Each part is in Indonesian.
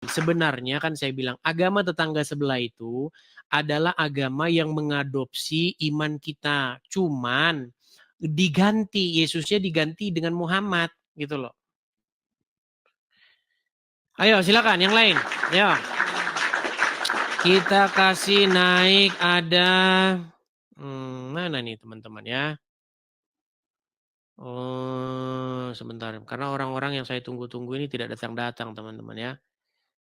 Sebenarnya kan saya bilang agama tetangga sebelah itu adalah agama yang mengadopsi iman kita. Cuman diganti, Yesusnya diganti dengan Muhammad gitu loh. Ayo silakan yang lain. Ya. Kita kasih naik ada mana nih teman-teman ya? Oh, sebentar. Karena orang-orang yang saya tunggu-tunggu ini tidak datang-datang teman-teman ya.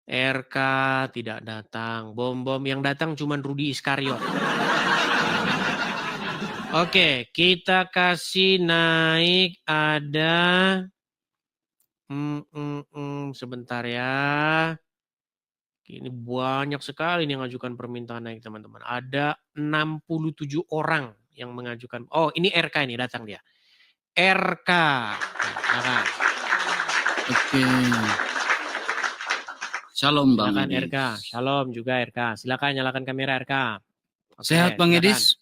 RK tidak datang. Bom-bom yang datang cuma Rudi Iskariot. Oke, kita kasih naik ada sebentar ya. Ini banyak sekali yang mengajukan permintaan naik teman-teman. Ada 67 orang yang mengajukan. Oh, ini RK ini datang dia. RK. Nah, Oke. Shalom Bang silakan Edis. RK. Shalom juga RK. Silakan nyalakan kamera RK. Oke, Sehat Bang silakan. Edis?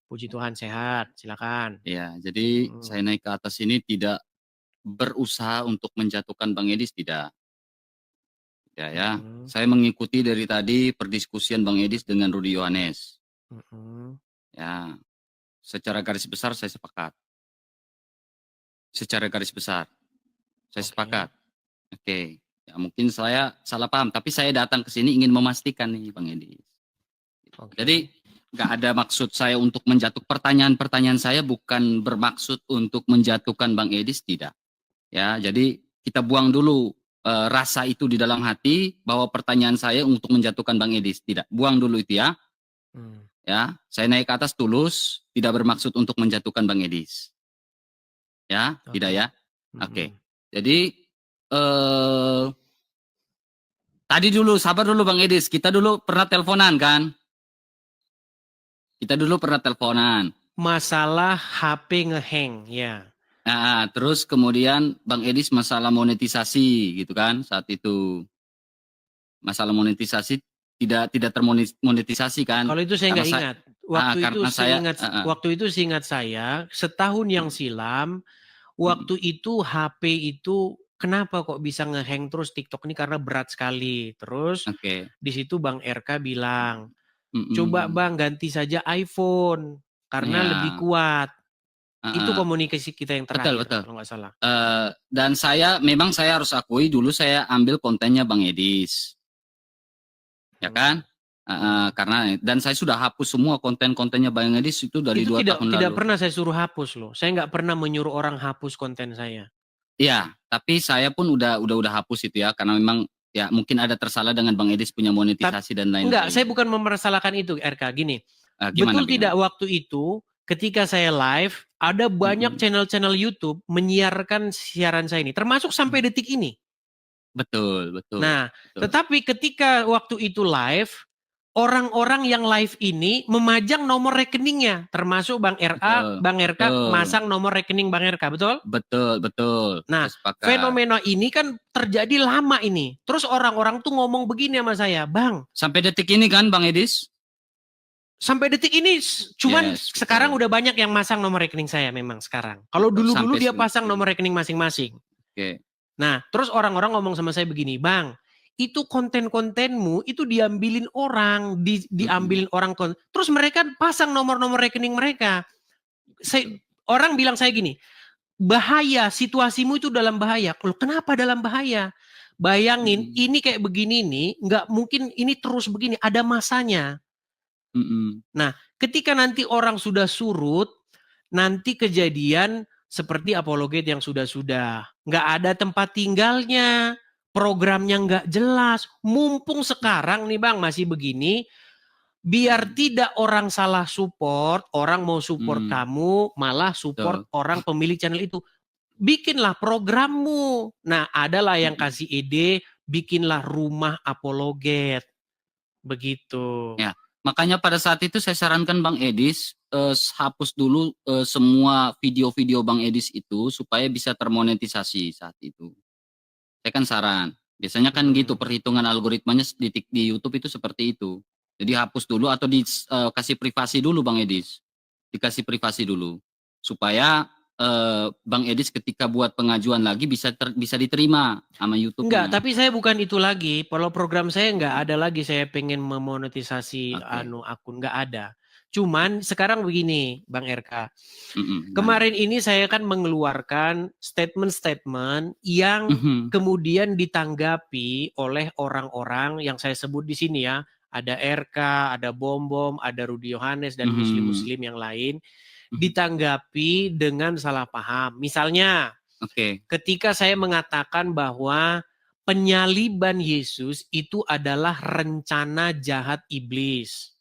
Puji Tuhan sehat. Silakan. Ya, jadi saya naik ke atas ini tidak berusaha untuk menjatuhkan Bang Edis, tidak. Ya. Saya mengikuti dari tadi perdiskusian Bang Edis dengan Rudi Yohanes. Ya, secara garis besar saya sepakat. Secara garis besar saya sepakat. Oke. Ya, mungkin saya salah paham, tapi saya datang ke sini ingin memastikan nih Bang Edis. Jadi nggak ada maksud saya untuk menjatuhkan pertanyaan saya bukan bermaksud untuk menjatuhkan Bang Edis, tidak. Ya, jadi kita buang dulu rasa itu di dalam hati bahwa pertanyaan saya untuk menjatuhkan Bang Edis, tidak. Buang dulu itu ya. Ya, saya naik ke atas tulus, tidak bermaksud untuk menjatuhkan Bang Edis. Ya, tidak ya. Oke. Jadi tadi dulu sabar dulu Bang Edis, kita dulu pernah teleponan kan? Kita dulu pernah teleponan. Masalah HP ngehang, ya. Nah, terus kemudian Bang Edis masalah monetisasi gitu kan saat itu. Masalah monetisasi tidak termonetisasi kan? Kalau itu saya nggak ingat. Waktu itu seingat saya setahun yang silam, waktu itu HP itu kenapa kok bisa ngehang terus TikTok ini karena berat sekali. Terus di situ Bang RK bilang, coba Bang ganti saja iPhone karena lebih kuat. Itu komunikasi kita yang terakhir kalau nggak salah. Dan memang saya harus akui dulu saya ambil kontennya Bang Edis. Ya kan? Karena dan saya sudah hapus semua konten-kontennya Bang Edis itu dari 2 tahun lalu. Tidak pernah saya suruh hapus loh. Saya nggak pernah menyuruh orang hapus konten saya. Iya, tapi saya pun udah hapus itu ya karena memang ya mungkin ada tersalah dengan Bang Edis punya monetisasi dan lain-lain. Enggak, saya bukan mempersalahkan itu RK. Gini, betul tidak waktu itu ketika saya live ada banyak channel-channel YouTube menyiarkan siaran saya ini, termasuk sampai detik ini. Betul. Nah, tetapi ketika waktu itu live, orang-orang yang live ini memajang nomor rekeningnya, termasuk Bang RK masang nomor rekening Bang RK, betul? Betul. Nah, fenomena ini kan terjadi lama ini. Terus orang-orang tuh ngomong begini sama saya, Bang. Sampai detik ini kan Bang Edis? Sampai detik ini, cuman sekarang udah banyak yang masang nomor rekening saya memang sekarang. Kalau dulu-dulu dia pasang nomor rekening masing-masing. Nah, terus orang-orang ngomong sama saya begini, Bang, itu konten-kontenmu itu diambilin orang, diambilin orang, terus mereka pasang nomor-nomor rekening mereka. Orang bilang saya gini, bahaya, situasimu itu dalam bahaya. Loh, kenapa dalam bahaya? Bayangin, ini kayak begini nih, nggak mungkin ini terus begini, ada masanya. Nah, ketika nanti orang sudah surut, nanti kejadian seperti apologet yang sudah-sudah. Nggak ada tempat tinggalnya, programnya nggak jelas. Mumpung sekarang nih Bang masih begini, biar tidak orang salah support, orang mau support kamu, malah support orang pemilik channel itu. Bikinlah programmu. Nah, adalah yang kasih ide, bikinlah rumah apologet. Begitu. Ya, makanya pada saat itu saya sarankan Bang Edis hapus dulu semua video-video Bang Edis itu supaya bisa termonetisasi saat itu. Saya kan saran. Biasanya kan gitu perhitungan algoritmanya di YouTube itu seperti itu. Jadi hapus dulu atau dikasih privasi dulu Bang Edis. Dikasih privasi dulu supaya Bang Edis ketika buat pengajuan lagi bisa diterima sama YouTube? Enggak, tapi saya bukan itu lagi. Kalau program saya enggak ada lagi saya pengen memonetisasi akun, enggak ada. Cuman sekarang begini, Bang RK. Kemarin ini saya kan mengeluarkan statement-statement yang kemudian ditanggapi oleh orang-orang yang saya sebut di sini ya. Ada RK, ada Bom, ada Rudy Yohanes dan muslim-muslim yang lain. Ditanggapi dengan salah paham. Misalnya, ketika saya mengatakan bahwa penyaliban Yesus itu adalah rencana jahat iblis.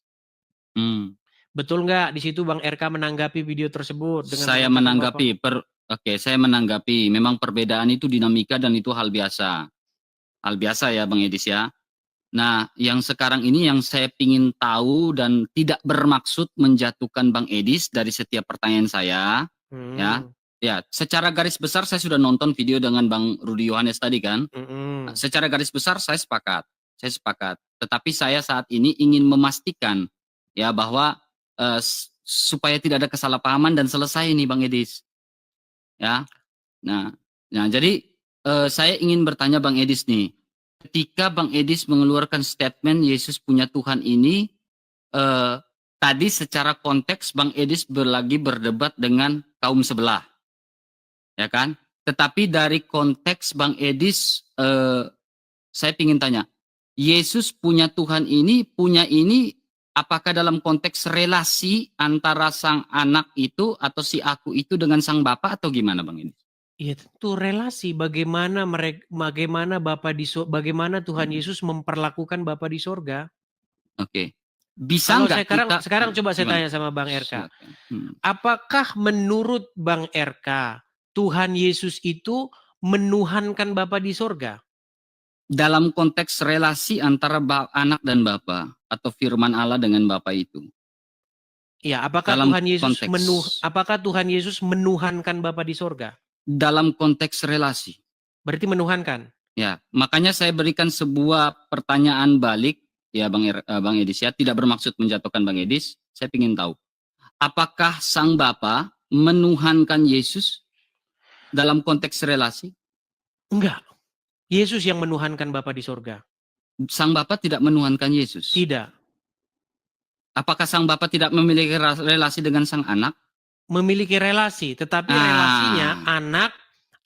Betul nggak di situ Bang RK menanggapi video tersebut? Dengan saya menanggapi, saya menanggapi. Memang perbedaan itu dinamika dan itu hal biasa. Hal biasa ya Bang Edis ya. Nah, yang sekarang ini yang saya ingin tahu dan tidak bermaksud menjatuhkan Bang Edis dari setiap pertanyaan saya, ya, secara garis besar saya sudah nonton video dengan Bang Rudy Yohanes tadi kan. Nah, secara garis besar saya sepakat. Tetapi saya saat ini ingin memastikan ya bahwa supaya tidak ada kesalahpahaman dan selesai nih Bang Edis. Ya. Nah, jadi saya ingin bertanya Bang Edis nih. Ketika Bang Edis mengeluarkan statement Yesus punya Tuhan ini, tadi secara konteks Bang Edis lagi berdebat dengan kaum sebelah. Ya kan? Tetapi dari konteks Bang Edis, saya ingin tanya, Yesus punya Tuhan ini, apakah dalam konteks relasi antara sang anak itu atau si aku itu dengan sang Bapa atau gimana Bang Edis? Ya tentu relasi bagaimana bagaimana Tuhan Yesus memperlakukan Bapa di sorga. Bisa nggak sekarang coba saya tanya sama Bang RK. Apakah menurut Bang RK Tuhan Yesus itu menuhankan Bapa di sorga? Dalam konteks relasi antara anak dan Bapa atau firman Allah dengan Bapa itu. Ya, apakah Tuhan Yesus menuhankan Bapa di sorga? Dalam konteks relasi. Berarti menuhankan. Ya, makanya saya berikan sebuah pertanyaan balik ya Bang Edis ya, tidak bermaksud menjatuhkan Bang Edis. Saya ingin tahu, apakah sang Bapa menuhankan Yesus dalam konteks relasi? Enggak. Yesus yang menuhankan Bapa di sorga. Sang Bapa tidak menuhankan Yesus? Tidak. Apakah sang Bapa tidak memiliki relasi dengan sang anak? Memiliki relasi, tetapi relasinya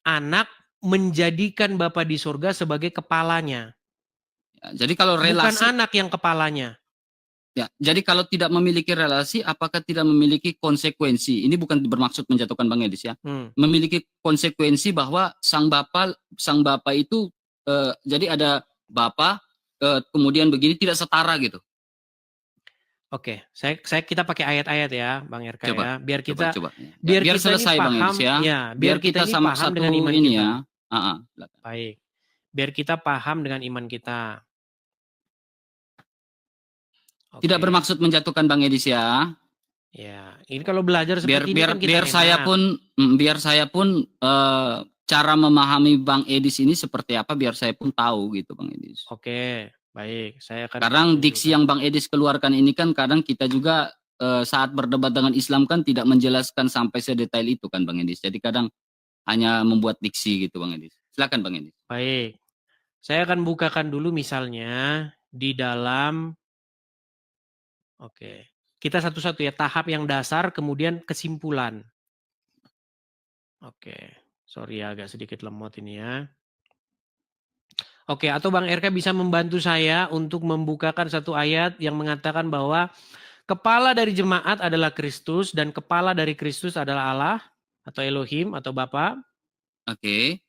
anak menjadikan Bapa di sorga sebagai kepalanya. Ya, jadi kalau relasi bukan anak yang kepalanya. Ya, jadi kalau tidak memiliki relasi, apakah tidak memiliki konsekuensi? Ini bukan bermaksud menjatuhkan Bang Edis ya. Memiliki konsekuensi bahwa sang Bapa itu jadi ada Bapa kemudian begini tidak setara gitu. Oke, kita pakai ayat-ayat ya, Bang RK ya, biar kita coba. Biar kita selesai paham, Bang Edis ya. Biar kita sama paham dengan iman ini kita. Ya. Baik. Biar kita paham dengan iman kita. Tidak bermaksud menjatuhkan Bang Edis ya. Ya, ini kalau belajar seperti ini kan kita biar saya pun cara memahami Bang Edis ini seperti apa biar saya pun tahu gitu Bang Edis. Oke. Baik, saya akan. Kadang diksi yang Bang Edis keluarkan ini kan kadang kita juga saat berdebat dengan Islam kan tidak menjelaskan sampai sedetail itu kan Bang Edis. Jadi kadang hanya membuat diksi gitu Bang Edis. Silakan Bang Edis. Baik, saya akan bukakan dulu misalnya di dalam. Oke, kita satu-satu ya, tahap yang dasar kemudian kesimpulan. Oke, sorry ya agak sedikit lemot ini ya. Oke, atau Bang RK bisa membantu saya untuk membukakan satu ayat yang mengatakan bahwa kepala dari jemaat adalah Kristus dan kepala dari Kristus adalah Allah atau Elohim atau Bapa. Oke,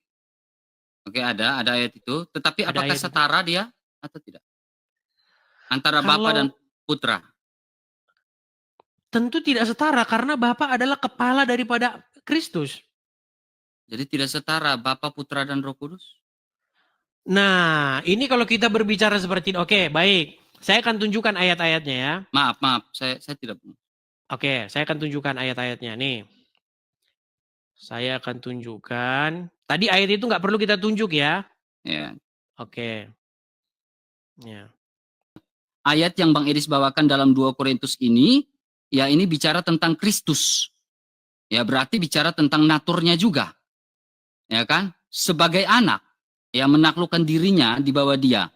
ada ayat itu. Tetapi apakah setara dia atau tidak? Antara Bapa dan Putra? Tentu tidak setara karena Bapa adalah kepala daripada Kristus. Jadi tidak setara Bapa, Putra, dan Roh Kudus? Nah, ini kalau kita berbicara seperti ini, oke, baik. Saya akan tunjukkan ayat-ayatnya ya. Maaf, saya tidak. Oke, saya akan tunjukkan ayat-ayatnya nih. Saya akan tunjukkan. Tadi ayat itu nggak perlu kita tunjuk ya. Ya. Oke. Ya. Ayat yang Bang Edis bawakan dalam 2 Korintus ini, ya ini bicara tentang Kristus. Ya berarti bicara tentang naturnya juga. Ya kan? Sebagai anak yang menaklukkan dirinya di bawah dia.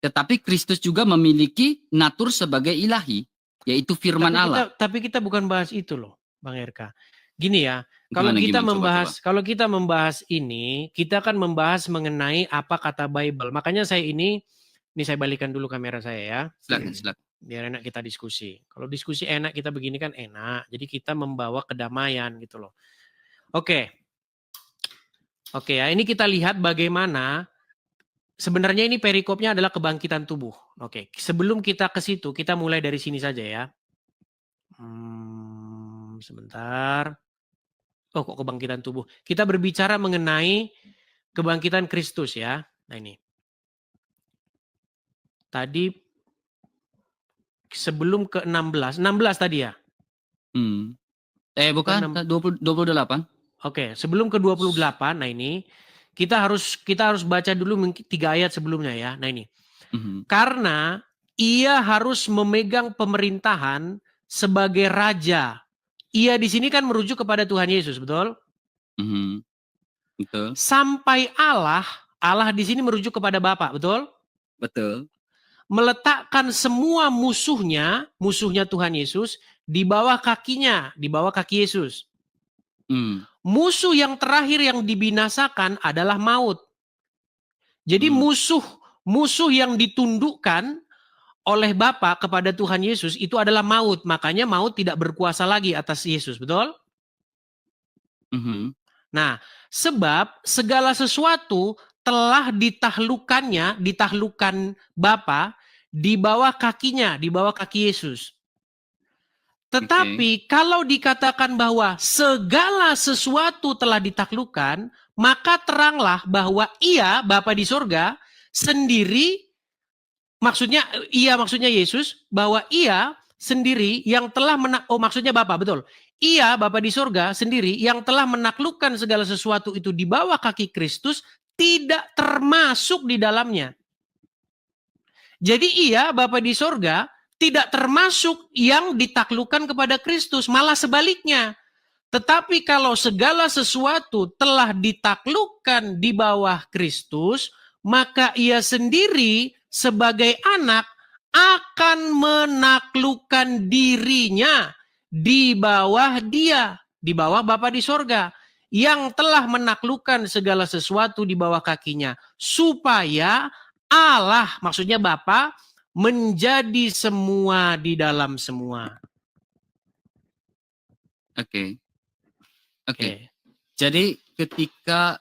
Tetapi Kristus juga memiliki natur sebagai ilahi, yaitu firman Allah. Tapi kita bukan bahas itu loh, Bang RK. Gini ya, Coba. kalau kita membahas ini, kita kan membahas mengenai apa kata Bible. Makanya ini saya balikan dulu kamera saya ya. Silakan. Biar enak kita diskusi. Kalau diskusi enak kita begini kan enak. Jadi kita membawa kedamaian gitu loh. Oke ya, ini kita lihat bagaimana sebenarnya ini perikopnya adalah kebangkitan tubuh. Oke, sebelum kita ke situ, kita mulai dari sini saja ya. Sebentar. Oh, kok kebangkitan tubuh? Kita berbicara mengenai kebangkitan Kristus ya. Nah ini. Tadi sebelum ke 16 tadi ya? Bukan, 28. Oke, sebelum ke 28, nah ini kita harus baca dulu 3 ayat sebelumnya ya. Nah ini. Karena ia harus memegang pemerintahan sebagai raja. Ia di sini kan merujuk kepada Tuhan Yesus, betul? Betul. Sampai Allah di sini merujuk kepada Bapa, betul? Betul. Meletakkan semua musuhnya Tuhan Yesus di bawah kakinya, di bawah kaki Yesus. Musuh yang terakhir yang dibinasakan adalah maut. Jadi musuh yang ditundukkan oleh Bapa kepada Tuhan Yesus itu adalah maut. Makanya maut tidak berkuasa lagi atas Yesus, betul? Nah, sebab segala sesuatu telah ditaklukkan Bapa di bawah kakinya, di bawah kaki Yesus. Tetapi kalau dikatakan bahwa segala sesuatu telah ditaklukkan, maka teranglah bahwa ia, Bapa di sorga, sendiri, maksudnya Yesus, bahwa ia sendiri yang telah maksudnya Bapa, betul. Ia, Bapa di sorga sendiri yang telah menaklukkan segala sesuatu itu di bawah kaki Kristus, tidak termasuk di dalamnya. Jadi ia, Bapa di sorga, tidak termasuk yang ditaklukkan kepada Kristus, malah sebaliknya. Tetapi kalau segala sesuatu telah ditaklukkan di bawah Kristus, maka ia sendiri sebagai anak akan menaklukkan dirinya di bawah dia, di bawah Bapa di sorga, yang telah menaklukkan segala sesuatu di bawah kakinya, supaya Allah, maksudnya Bapa, menjadi semua di dalam semua. Oke. Jadi ketika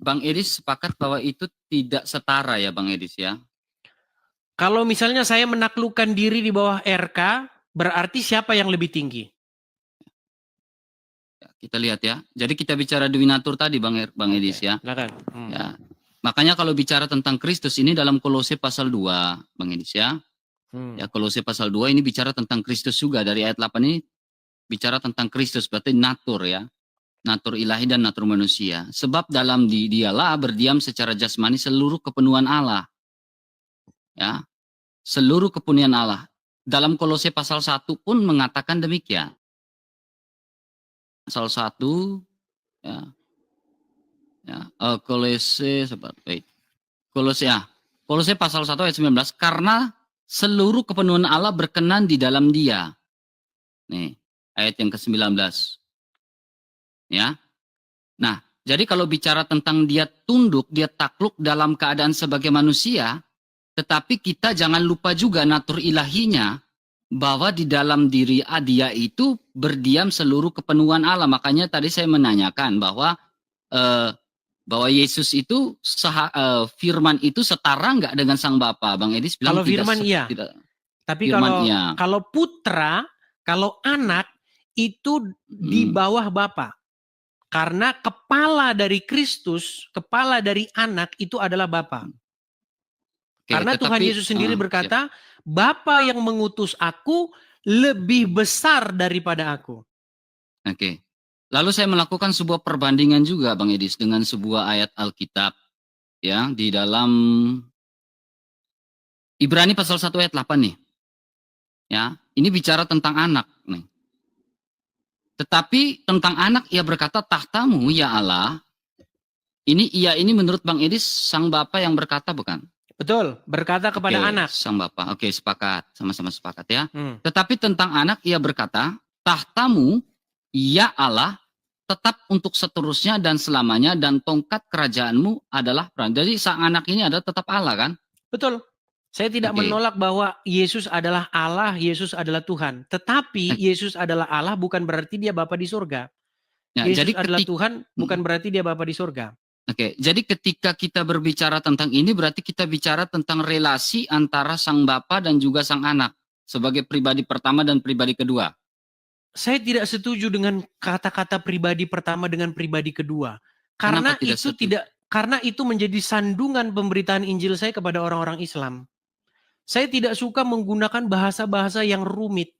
Bang Edis sepakat bahwa itu tidak setara ya Bang Edis ya? Kalau misalnya saya menaklukkan diri di bawah RK, berarti siapa yang lebih tinggi? Ya, kita lihat ya. Jadi kita bicara Dwinatur tadi Bang Edis ya. Silakan. Ya. Makanya kalau bicara tentang Kristus ini dalam Kolose pasal 2, Bang Edis ya. Ya, Kolose pasal 2 ini bicara tentang Kristus juga. Dari ayat 8 ini bicara tentang Kristus, berarti natur ya. Natur ilahi dan natur manusia. Sebab dalam dialah berdiam secara jasmani seluruh kepenuhan Allah. Ya. Seluruh kepenuhan Allah. Dalam Kolose pasal 1 pun mengatakan demikian. Pasal 1 ya. Kolose pasal 1 ayat 19, karena seluruh kepenuhan Allah berkenan di dalam dia. Nih, ayat yang ke-19. Ya. Nah, jadi kalau bicara tentang dia tunduk, dia takluk dalam keadaan sebagai manusia, tetapi kita jangan lupa juga natur ilahinya, bahwa di dalam diri dia itu berdiam seluruh kepenuhan Allah. Makanya tadi saya menanyakan bahwa Yesus itu firman itu setara nggak dengan Sang Bapa? Bang Edis bilang kalau tidak. Firman iya. Tapi kalau putra, kalau anak itu di bawah Bapa. Karena kepala dari Kristus, kepala dari anak itu adalah Bapa. Karena Tuhan Yesus sendiri berkata, Bapa yang mengutus aku lebih besar daripada aku. Oke. Lalu saya melakukan sebuah perbandingan juga Bang Edis dengan sebuah ayat Alkitab ya di dalam Ibrani pasal 1 ayat 8 nih. Ya, ini bicara tentang anak nih. Tetapi tentang anak ia berkata, tahtamu ya Allah. Ini menurut Bang Edis sang Bapa yang berkata bukan? Betul, berkata kepada anak. Sang Bapa. Oke, sepakat. Sama-sama sepakat ya. Tetapi tentang anak ia berkata, tahtamu ya Allah tetap untuk seterusnya dan selamanya, dan tongkat kerajaanmu adalah peran. Jadi sang anak ini adalah tetap Allah kan? Betul. Saya tidak menolak bahwa Yesus adalah Allah, Yesus adalah Tuhan. Tetapi Yesus adalah Allah bukan berarti dia Bapa di surga. Ya, Yesus adalah Tuhan bukan berarti dia Bapa di surga. Oke, jadi ketika kita berbicara tentang ini berarti kita bicara tentang relasi antara sang Bapa dan juga sang anak sebagai pribadi pertama dan pribadi kedua. Saya tidak setuju dengan kata-kata pribadi pertama dengan pribadi kedua. Karena itu menjadi sandungan pemberitaan Injil saya kepada orang-orang Islam. Saya tidak suka menggunakan bahasa-bahasa yang rumit.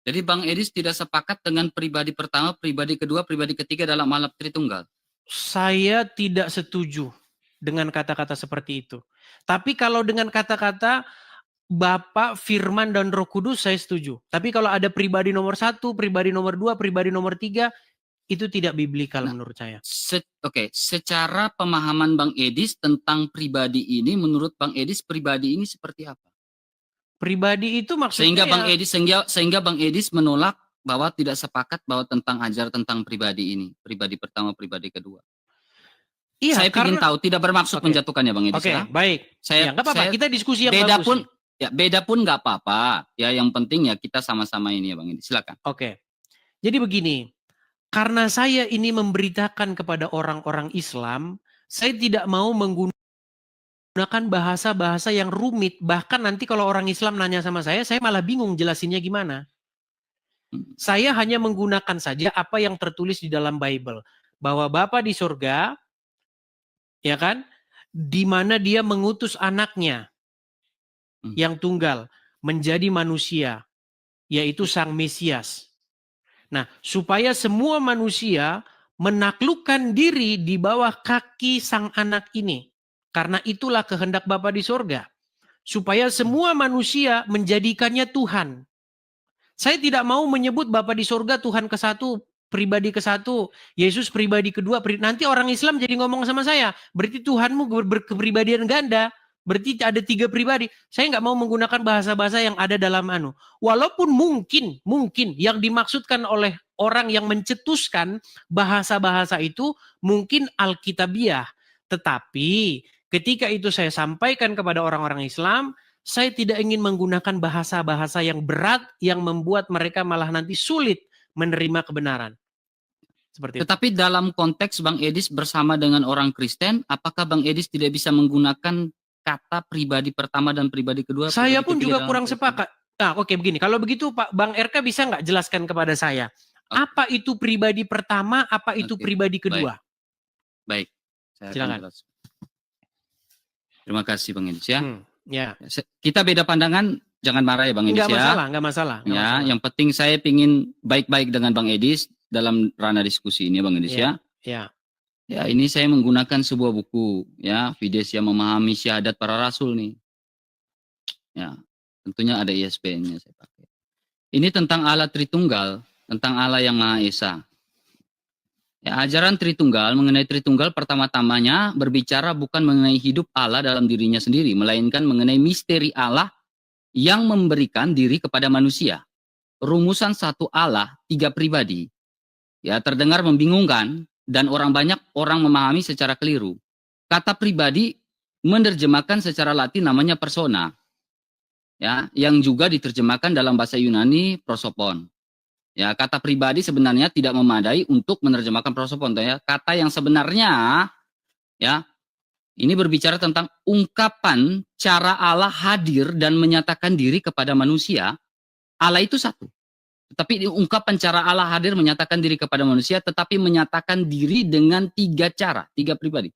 Jadi Bang Edis tidak sepakat dengan pribadi pertama, pribadi kedua, pribadi ketiga dalam alam Tritunggal? Saya tidak setuju dengan kata-kata seperti itu. Tapi kalau dengan kata-kata Bapa, Firman, dan Roh Kudus saya setuju. Tapi kalau ada pribadi nomor 1, pribadi nomor 2, pribadi nomor 3, itu tidak biblikal menurut saya. Secara pemahaman Bang Edis tentang pribadi ini, menurut Bang Edis pribadi ini seperti apa? Pribadi itu maksudnya sehingga Bang Edis menolak bahwa tidak sepakat bahwa tentang ajar tentang pribadi ini, pribadi pertama, pribadi kedua. Iya, saya ingin tahu, tidak bermaksud menjatuhkannya Bang Edis. Oke, baik. Saya nggak apa-apa, kita diskusi yang beda bagus. Pun, ya beda pun nggak apa-apa. Ya yang penting ya kita sama-sama ini ya Bang Edis. Silakan. Oke. Jadi begini. Karena saya ini memberitakan kepada orang-orang Islam, saya tidak mau menggunakan bahasa-bahasa yang rumit. Bahkan nanti kalau orang Islam nanya sama saya malah bingung jelasinnya gimana. Saya hanya menggunakan saja apa yang tertulis di dalam Bible. Bahwa Bapa di surga, ya kan, di mana dia mengutus anaknya yang tunggal menjadi manusia, yaitu Sang Mesias. Nah, supaya semua manusia menaklukkan diri di bawah kaki sang anak ini. Karena itulah kehendak Bapa di sorga. Supaya semua manusia menjadikannya Tuhan. Saya tidak mau menyebut Bapa di sorga Tuhan ke-1, pribadi ke-1, Yesus pribadi kedua. Nanti orang Islam jadi ngomong sama saya, berarti Tuhanmu berkepribadian ganda. Berarti ada 3 pribadi. Saya nggak mau menggunakan bahasa-bahasa yang ada dalam Walaupun mungkin yang dimaksudkan oleh orang yang mencetuskan bahasa-bahasa itu mungkin Alkitabiah. Tetapi ketika itu saya sampaikan kepada orang-orang Islam, saya tidak ingin menggunakan bahasa-bahasa yang berat yang membuat mereka malah nanti sulit menerima kebenaran. Seperti Tetapi itu. Dalam konteks Bang Edis bersama dengan orang Kristen, apakah Bang Edis tidak bisa menggunakan kata pribadi pertama dan pribadi kedua? Saya pun juga kurang sepakat. Nah, oke begini. Kalau begitu Pak Bang RK bisa nggak jelaskan kepada saya apa itu pribadi pertama, apa itu pribadi kedua? Baik. Silakan. Terima kasih Bang Edis ya. Ya. Kita beda pandangan, jangan marah ya Bang Edis ya. Enggak masalah. Yang penting saya ingin baik-baik dengan Bang Edis dalam ranah diskusi ini Bang Edis ya. Ya. Ya, ini saya menggunakan sebuah buku ya, Fides yang memahami syahadat para rasul nih. Ya, tentunya ada ISBN-nya saya pakai. Ini tentang Allah Tritunggal, tentang Allah yang Maha Esa. Ya, ajaran Tritunggal mengenai Tritunggal pertama-tamanya berbicara bukan mengenai hidup Allah dalam dirinya sendiri, melainkan mengenai misteri Allah yang memberikan diri kepada manusia. Rumusan satu Allah, 3 pribadi. Ya, terdengar membingungkan. Dan banyak orang memahami secara keliru. Kata pribadi menerjemahkan secara Latin namanya persona. Ya, yang juga diterjemahkan dalam bahasa Yunani prosopon. Ya, kata pribadi sebenarnya tidak memadai untuk menerjemahkan prosopon ya. Kata yang sebenarnya ya, ini berbicara tentang ungkapan cara Allah hadir dan menyatakan diri kepada manusia. Allah itu satu. Tetapi ungkapan cara Allah hadir menyatakan diri kepada manusia, tetapi menyatakan diri dengan 3 cara, 3 pribadi.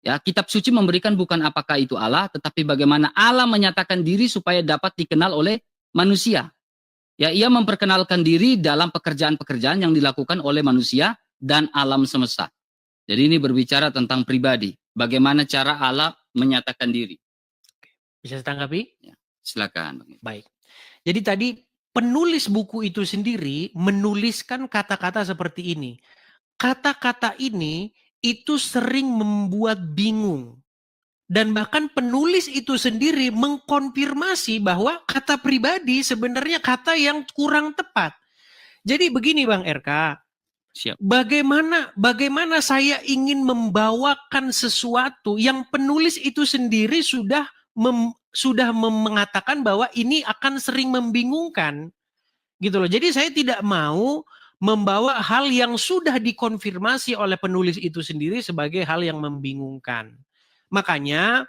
Ya, kitab suci memberikan bukan apakah itu Allah, tetapi bagaimana Allah menyatakan diri supaya dapat dikenal oleh manusia. Ya, ia memperkenalkan diri dalam pekerjaan-pekerjaan yang dilakukan oleh manusia dan alam semesta. Jadi ini berbicara tentang pribadi. Bagaimana cara Allah menyatakan diri. Bisa ditanggapi? Ya, silakan. Baik. Jadi tadi penulis buku itu sendiri menuliskan kata-kata seperti ini. Kata-kata ini itu sering membuat bingung. Dan bahkan penulis itu sendiri mengkonfirmasi bahwa kata pribadi sebenarnya kata yang kurang tepat. Jadi begini Bang RK, Siap. Bagaimana saya ingin membawakan sesuatu yang penulis itu sendiri sudah mengatakan bahwa ini akan sering membingungkan. Gitu loh. Jadi saya tidak mau membawa hal yang sudah dikonfirmasi oleh penulis itu sendiri sebagai hal yang membingungkan. Makanya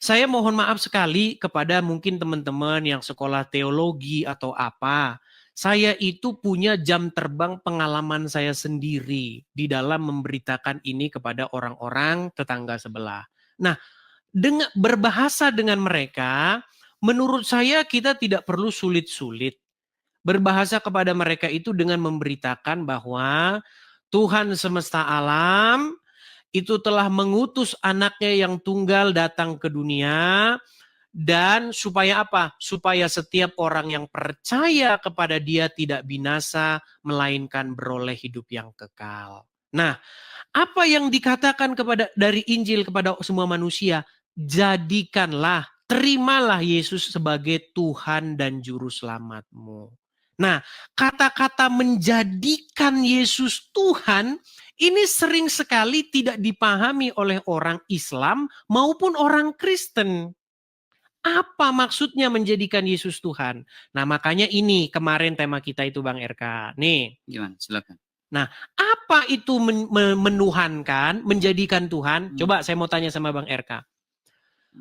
saya mohon maaf sekali kepada mungkin teman-teman yang sekolah teologi atau apa. Saya itu punya jam terbang pengalaman saya sendiri di dalam memberitakan ini kepada orang-orang tetangga sebelah. Nah, dengan berbahasa dengan mereka, menurut saya kita tidak perlu sulit-sulit. Berbahasa kepada mereka itu dengan memberitakan bahwa Tuhan semesta alam itu telah mengutus anaknya yang tunggal datang ke dunia, dan supaya apa? Supaya setiap orang yang percaya kepada dia tidak binasa, melainkan beroleh hidup yang kekal. Nah, apa yang dikatakan dari Injil kepada semua manusia? Jadikanlah, terimalah Yesus sebagai Tuhan dan Juru Selamatmu. Nah, kata-kata menjadikan Yesus Tuhan ini sering sekali tidak dipahami oleh orang Islam maupun orang Kristen. Apa maksudnya menjadikan Yesus Tuhan? Nah, makanya ini kemarin tema kita itu Bang RK. Nih. Gimana? Silakan. Nah, apa itu menuhankan, menjadikan Tuhan? Coba saya mau tanya sama Bang RK.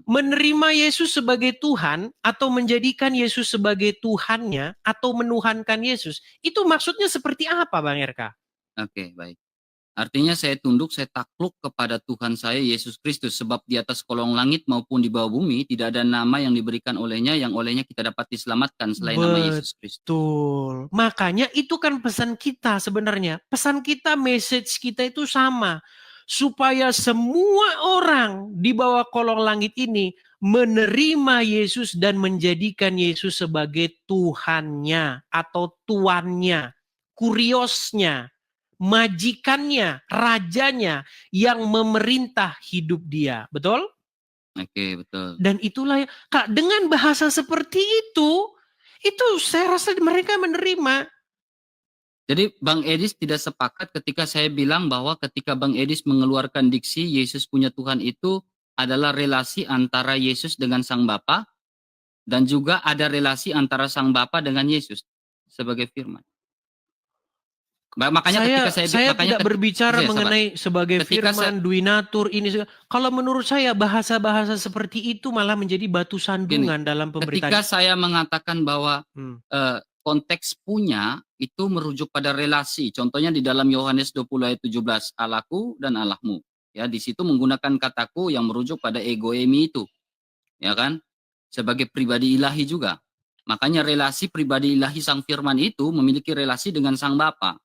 Menerima Yesus sebagai Tuhan atau menjadikan Yesus sebagai Tuhannya atau menuhankan Yesus, itu maksudnya seperti apa Bang RK? Oke, baik. Artinya saya tunduk, saya takluk kepada Tuhan saya Yesus Kristus. Sebab di atas kolong langit maupun di bawah bumi tidak ada nama yang diberikan olehnya yang olehnya kita dapat diselamatkan selain nama Yesus Kristus. Betul. Makanya itu kan pesan kita sebenarnya. Pesan kita, message kita itu sama. Supaya semua orang di bawah kolong langit ini menerima Yesus dan menjadikan Yesus sebagai Tuhannya atau tuannya, kuriosnya, majikannya, rajanya yang memerintah hidup dia. Betul? Oke, betul. Dan itulah Kak, dengan bahasa seperti itu saya rasa mereka menerima. Jadi Bang Edis tidak sepakat ketika saya bilang bahwa ketika Bang Edis mengeluarkan diksi Yesus punya Tuhan itu adalah relasi antara Yesus dengan Sang Bapa dan juga ada relasi antara Sang Bapa dengan Yesus sebagai firman. Makanya saya tidak berbicara mengenai sebagai firman, duinatur ini. Kalau menurut saya bahasa-bahasa seperti itu malah menjadi batu sandungan dalam pemberitaan. Ketika saya mengatakan bahwa konteks punya itu merujuk pada relasi. Contohnya di dalam Yohanes 20 ayat 17, Allahku dan Allahmu. Ya, di situ menggunakan kataku yang merujuk pada egoemi itu. Ya kan? Sebagai pribadi ilahi juga. Makanya relasi pribadi ilahi Sang Firman itu memiliki relasi dengan Sang Bapa.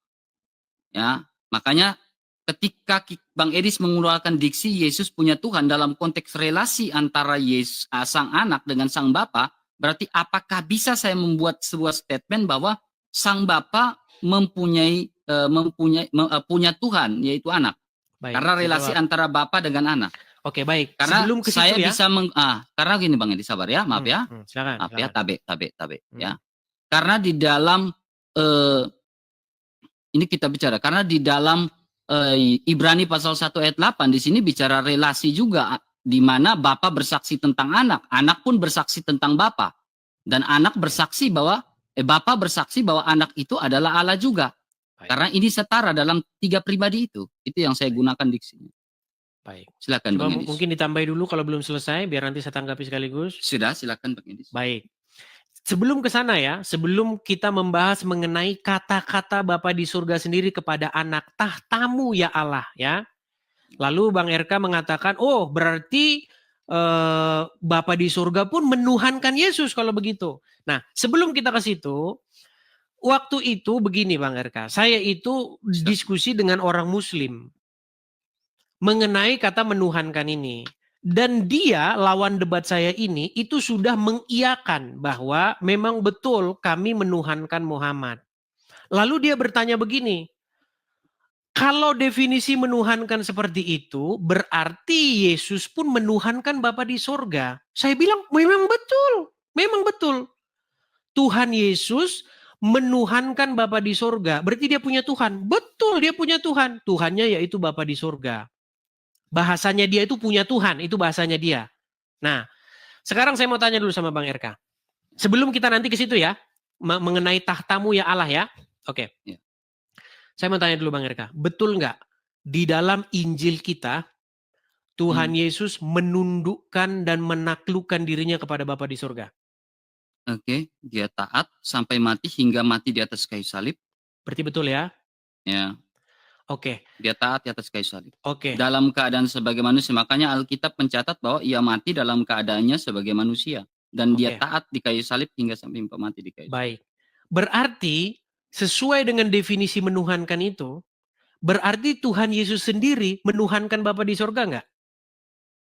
Ya, makanya ketika Bang Edis mengeluarkan diksi Yesus punya Tuhan dalam konteks relasi antara Yesus, Sang Anak dengan Sang Bapa, berarti apakah bisa saya membuat sebuah statement bahwa Sang Bapa punya Tuhan yaitu anak? Baik, karena relasi antara Bapa dengan anak. Oke, baik. Karena sebelum ke saya ya, bisa karena gini Bang Edis, sabar ya, maaf ya. Silakan, maaf ya, tabe ya. Karena di dalam ini kita bicara karena di dalam Ibrani pasal 1 ayat 8 di sini bicara relasi juga di mana Bapa bersaksi tentang anak, anak pun bersaksi tentang Bapa. Dan anak bersaksi bahwa Bapa bersaksi bahwa anak itu adalah Allah juga. Baik. Karena ini setara dalam 3 pribadi itu. Itu yang saya gunakan diksinya. Baik. Silakan Bang Edis. Mungkin ditambahi dulu kalau belum selesai biar nanti saya tanggapi sekaligus. Sudah, silakan Bang Edis. Baik. Sebelum ke sana ya, sebelum kita membahas mengenai kata-kata Bapa di surga sendiri kepada anak, tahtamu ya Allah ya. Lalu Bang RK mengatakan, oh berarti Bapa di surga pun menuhankan Yesus kalau begitu. Nah sebelum kita ke situ, waktu itu begini Bang RK, saya itu diskusi dengan orang Muslim mengenai kata menuhankan ini. Dan dia, lawan debat saya ini, itu sudah mengiyakan bahwa memang betul kami menuhankan Muhammad. Lalu dia bertanya begini, kalau definisi menuhankan seperti itu, berarti Yesus pun menuhankan Bapa di sorga. Saya bilang, memang betul. Memang betul. Tuhan Yesus menuhankan Bapa di sorga. Berarti dia punya Tuhan. Betul, dia punya Tuhan. Tuhannya yaitu Bapa di sorga. Bahasanya dia itu punya Tuhan, itu bahasanya dia. Nah, sekarang saya mau tanya dulu sama Bang RK. Sebelum kita nanti ke situ ya, mengenai tahtamu ya Allah ya. Oke. Ya. Saya mau tanya dulu Bang RK, betul nggak di dalam Injil kita, Tuhan Yesus menundukkan dan menaklukkan dirinya kepada Bapa di surga? Oke, dia taat sampai mati hingga mati di atas kayu salib. Berarti betul ya? Ya. Oke. Dia taat di atas kayu salib. Oke. Dalam keadaan sebagai manusia. Makanya Alkitab mencatat bahwa ia mati dalam keadaannya sebagai manusia. Dan dia taat di kayu salib hingga sampai mati di kayu salib. Baik. Berarti sesuai dengan definisi menuhankan itu, berarti Tuhan Yesus sendiri menuhankan Bapa di surga nggak?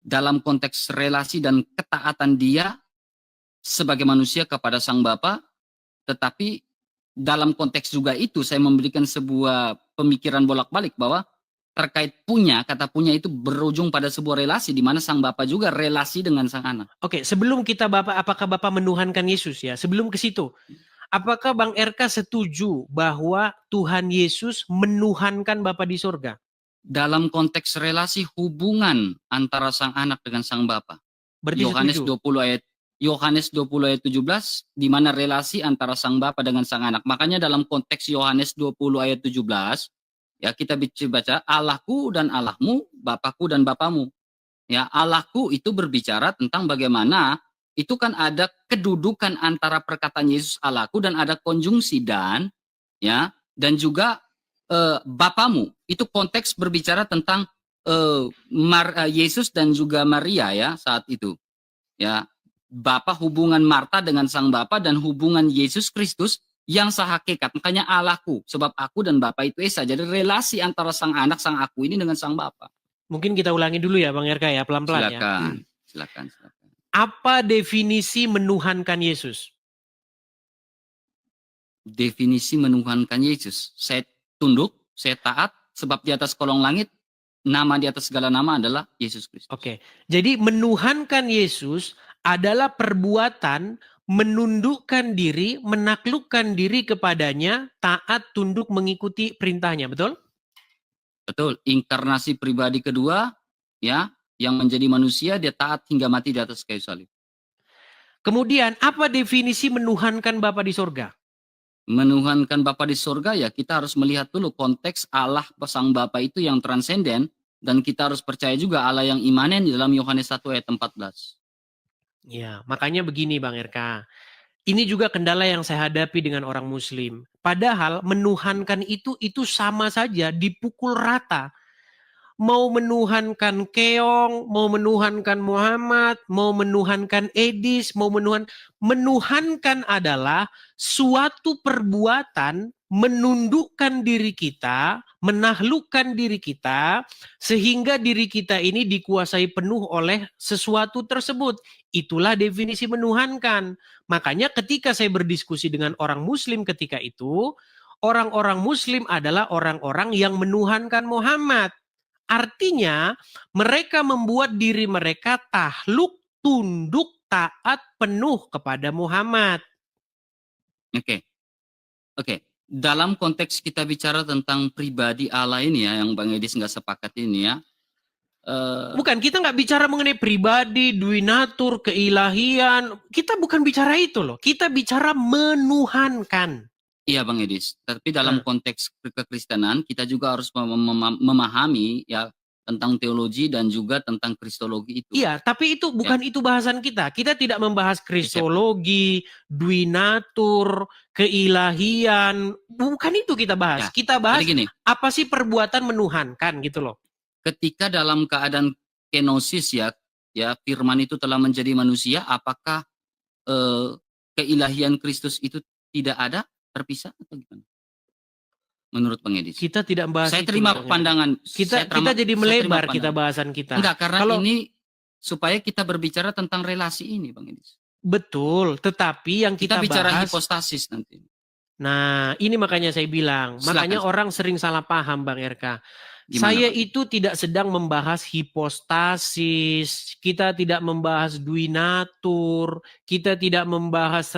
Dalam konteks relasi dan ketaatan dia sebagai manusia kepada Sang Bapa, tetapi dalam konteks juga itu saya memberikan sebuah pemikiran bolak-balik bahwa terkait punya, kata punya itu berujung pada sebuah relasi di mana Sang Bapa juga relasi dengan Sang Anak. Oke, sebelum kita apakah Bapak menuhankan Yesus ya? Sebelum ke situ, apakah Bang RK setuju bahwa Tuhan Yesus menuhankan Bapa di surga? Dalam konteks relasi hubungan antara Sang Anak dengan Sang Bapa. Berarti Yohanes setuju. 20 ayat 17 di mana relasi antara Sang Bapa dengan Sang Anak. Makanya dalam konteks Yohanes 20 ayat 17 ya kita baca Allahku dan Allahmu, Bapakku dan Bapamu. Ya, Allahku itu berbicara tentang bagaimana itu kan ada kedudukan antara perkataan Yesus Allahku dan ada konjungsi dan ya dan juga Bapamu. Itu konteks berbicara tentang Yesus dan juga Maria ya saat itu. Ya, Bapa hubungan Marta dengan Sang Bapa dan hubungan Yesus Kristus yang sehakikat. Makanya Allahku, sebab aku dan Bapa itu esa. Jadi relasi antara Sang Anak, Sang Aku ini dengan Sang Bapa. Mungkin kita ulangi dulu ya Bang RK ya, pelan-pelan ya. Silakan. Apa definisi menuhankan Yesus? Definisi menuhankan Yesus. Saya tunduk, saya taat, sebab di atas kolong langit, nama di atas segala nama adalah Yesus Kristus. Oke, jadi menuhankan Yesus adalah perbuatan menundukkan diri, menaklukkan diri kepadanya, taat, tunduk, mengikuti perintahnya, betul? Betul, inkarnasi pribadi kedua, ya, yang menjadi manusia, dia taat hingga mati di atas kayu salib. Kemudian, apa definisi menuhankan Bapa di sorga? Menuhankan Bapa di sorga, ya kita harus melihat dulu konteks Allah Sang Bapa itu yang transenden, dan kita harus percaya juga Allah yang imanen di dalam Yohanes 1 ayat 14. Ya, makanya begini Bang RK. Ini juga kendala yang saya hadapi dengan orang muslim. Padahal menuhankan itu sama saja dipukul rata. Mau menuhankan Keong, mau menuhankan Muhammad, mau menuhankan Edis, menuhankan adalah suatu perbuatan menundukkan diri kita, menaklukkan diri kita, sehingga diri kita ini dikuasai penuh oleh sesuatu tersebut. Itulah definisi menuhankan. Makanya ketika saya berdiskusi dengan orang muslim ketika itu, orang-orang muslim adalah orang-orang yang menuhankan Muhammad. Artinya mereka membuat diri mereka takluk, tunduk, taat penuh kepada Muhammad. Oke. Dalam konteks kita bicara tentang pribadi Allah ini ya, yang Bang Edis nggak sepakat ini ya. Bukan, kita nggak bicara mengenai pribadi, duinatur, keilahian. Kita bukan bicara itu loh. Kita bicara menuhankan. Iya Bang Edis, tapi dalam konteks kekristenan kita juga harus memahami ya tentang teologi dan juga tentang kristologi itu. Iya, tapi itu bukan itu bahasan kita. Kita tidak membahas kristologi, duinatur, keilahian. Bukan itu kita bahas. Ya, kita bahas gini, apa sih perbuatan menuhankan gitu loh. Ketika dalam keadaan kenosis ya firman itu telah menjadi manusia, apakah keilahian Kristus itu tidak ada, terpisah atau gimana? Menurut Bang Edis. Kita tidak membahas. Saya terima pandangan. Kita jadi melebar kita bahasan kita. Enggak, karena ini supaya kita berbicara tentang relasi ini, Bang Edis. Betul, tetapi yang kita bicara bahas, hipostasis nanti. Nah, ini makanya saya bilang, makanya orang sering salah paham, Bang RK. Saya itu tidak sedang membahas hipostasis, kita tidak membahas duinatur, kita tidak membahas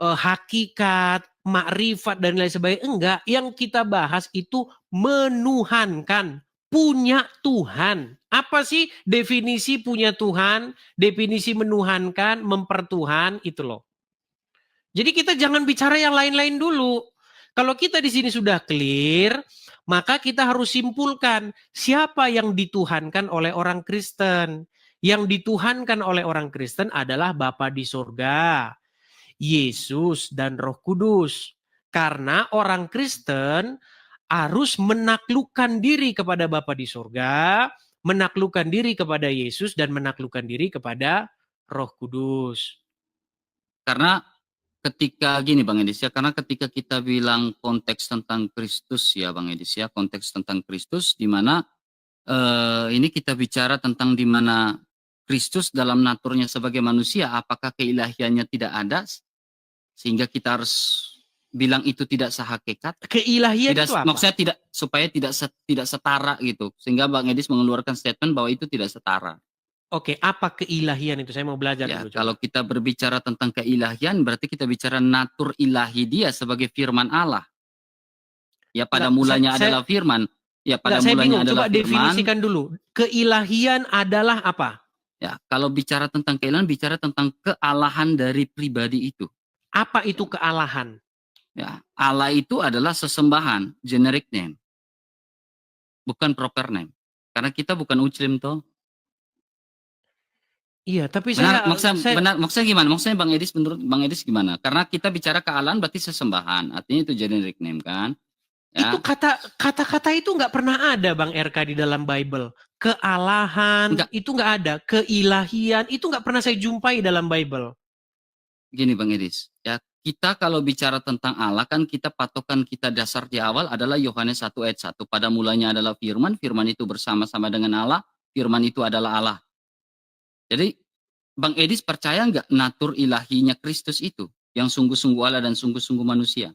hakikat, makrifat dan lain sebagainya. Enggak, yang kita bahas itu menuhankan, punya Tuhan. Apa sih definisi punya Tuhan, definisi menuhankan, mempertuhan, itu loh. Jadi kita jangan bicara yang lain-lain dulu. Kalau kita di sini sudah clear, maka kita harus simpulkan siapa yang dituhankan oleh orang Kristen. Yang dituhankan oleh orang Kristen adalah Bapa di surga, Yesus dan Roh Kudus. Karena orang Kristen harus menaklukkan diri kepada Bapa di surga, menaklukkan diri kepada Yesus dan menaklukkan diri kepada Roh Kudus. Karena ketika gini Bang Edis ya, karena ketika kita bilang konteks tentang Kristus ya Bang Edis ya, konteks tentang Kristus di mana ini kita bicara tentang di mana Kristus dalam naturnya sebagai manusia, apakah keilahiannya tidak ada sehingga kita harus bilang itu tidak sehakikat? Keilahian tidak, itu apa? Maksudnya tidak, supaya tidak setara gitu, sehingga Bang Edis mengeluarkan statement bahwa itu tidak setara. Oke, apa keilahian itu? Saya mau belajar ya, dulu. Kalau kita berbicara tentang keilahian, berarti kita bicara natur ilahi dia sebagai firman Allah. Ya, pada mulanya adalah firman. Ya, pada mulanya adalah firman. Coba definisikan dulu. Keilahian adalah apa? Ya, kalau bicara tentang keilahian, bicara tentang kealahan dari pribadi itu. Apa itu kealahan? Ya, Allah itu adalah sesembahan, generic name. Bukan proper name. Karena kita bukan Muslim toh. Iya, tapi maksudnya gimana? Maksudnya Bang Edis, menurut Bang Edis gimana? Karena kita bicara kealahan berarti sesembahan, artinya itu generic name kan? Ya. Itu kata-kata itu nggak pernah ada Bang RK di dalam Bible. Kealahan itu nggak ada, keilahian itu nggak pernah saya jumpai dalam Bible. Gini Bang Edis, ya kita kalau bicara tentang Allah kan kita patokan kita dasar di awal adalah Yohanes 1 ayat 1. Pada mulanya adalah firman, firman itu bersama-sama dengan Allah, firman itu adalah Allah. Jadi Bang Edis percaya nggak natur ilahinya Kristus itu yang sungguh-sungguh Allah dan sungguh-sungguh manusia?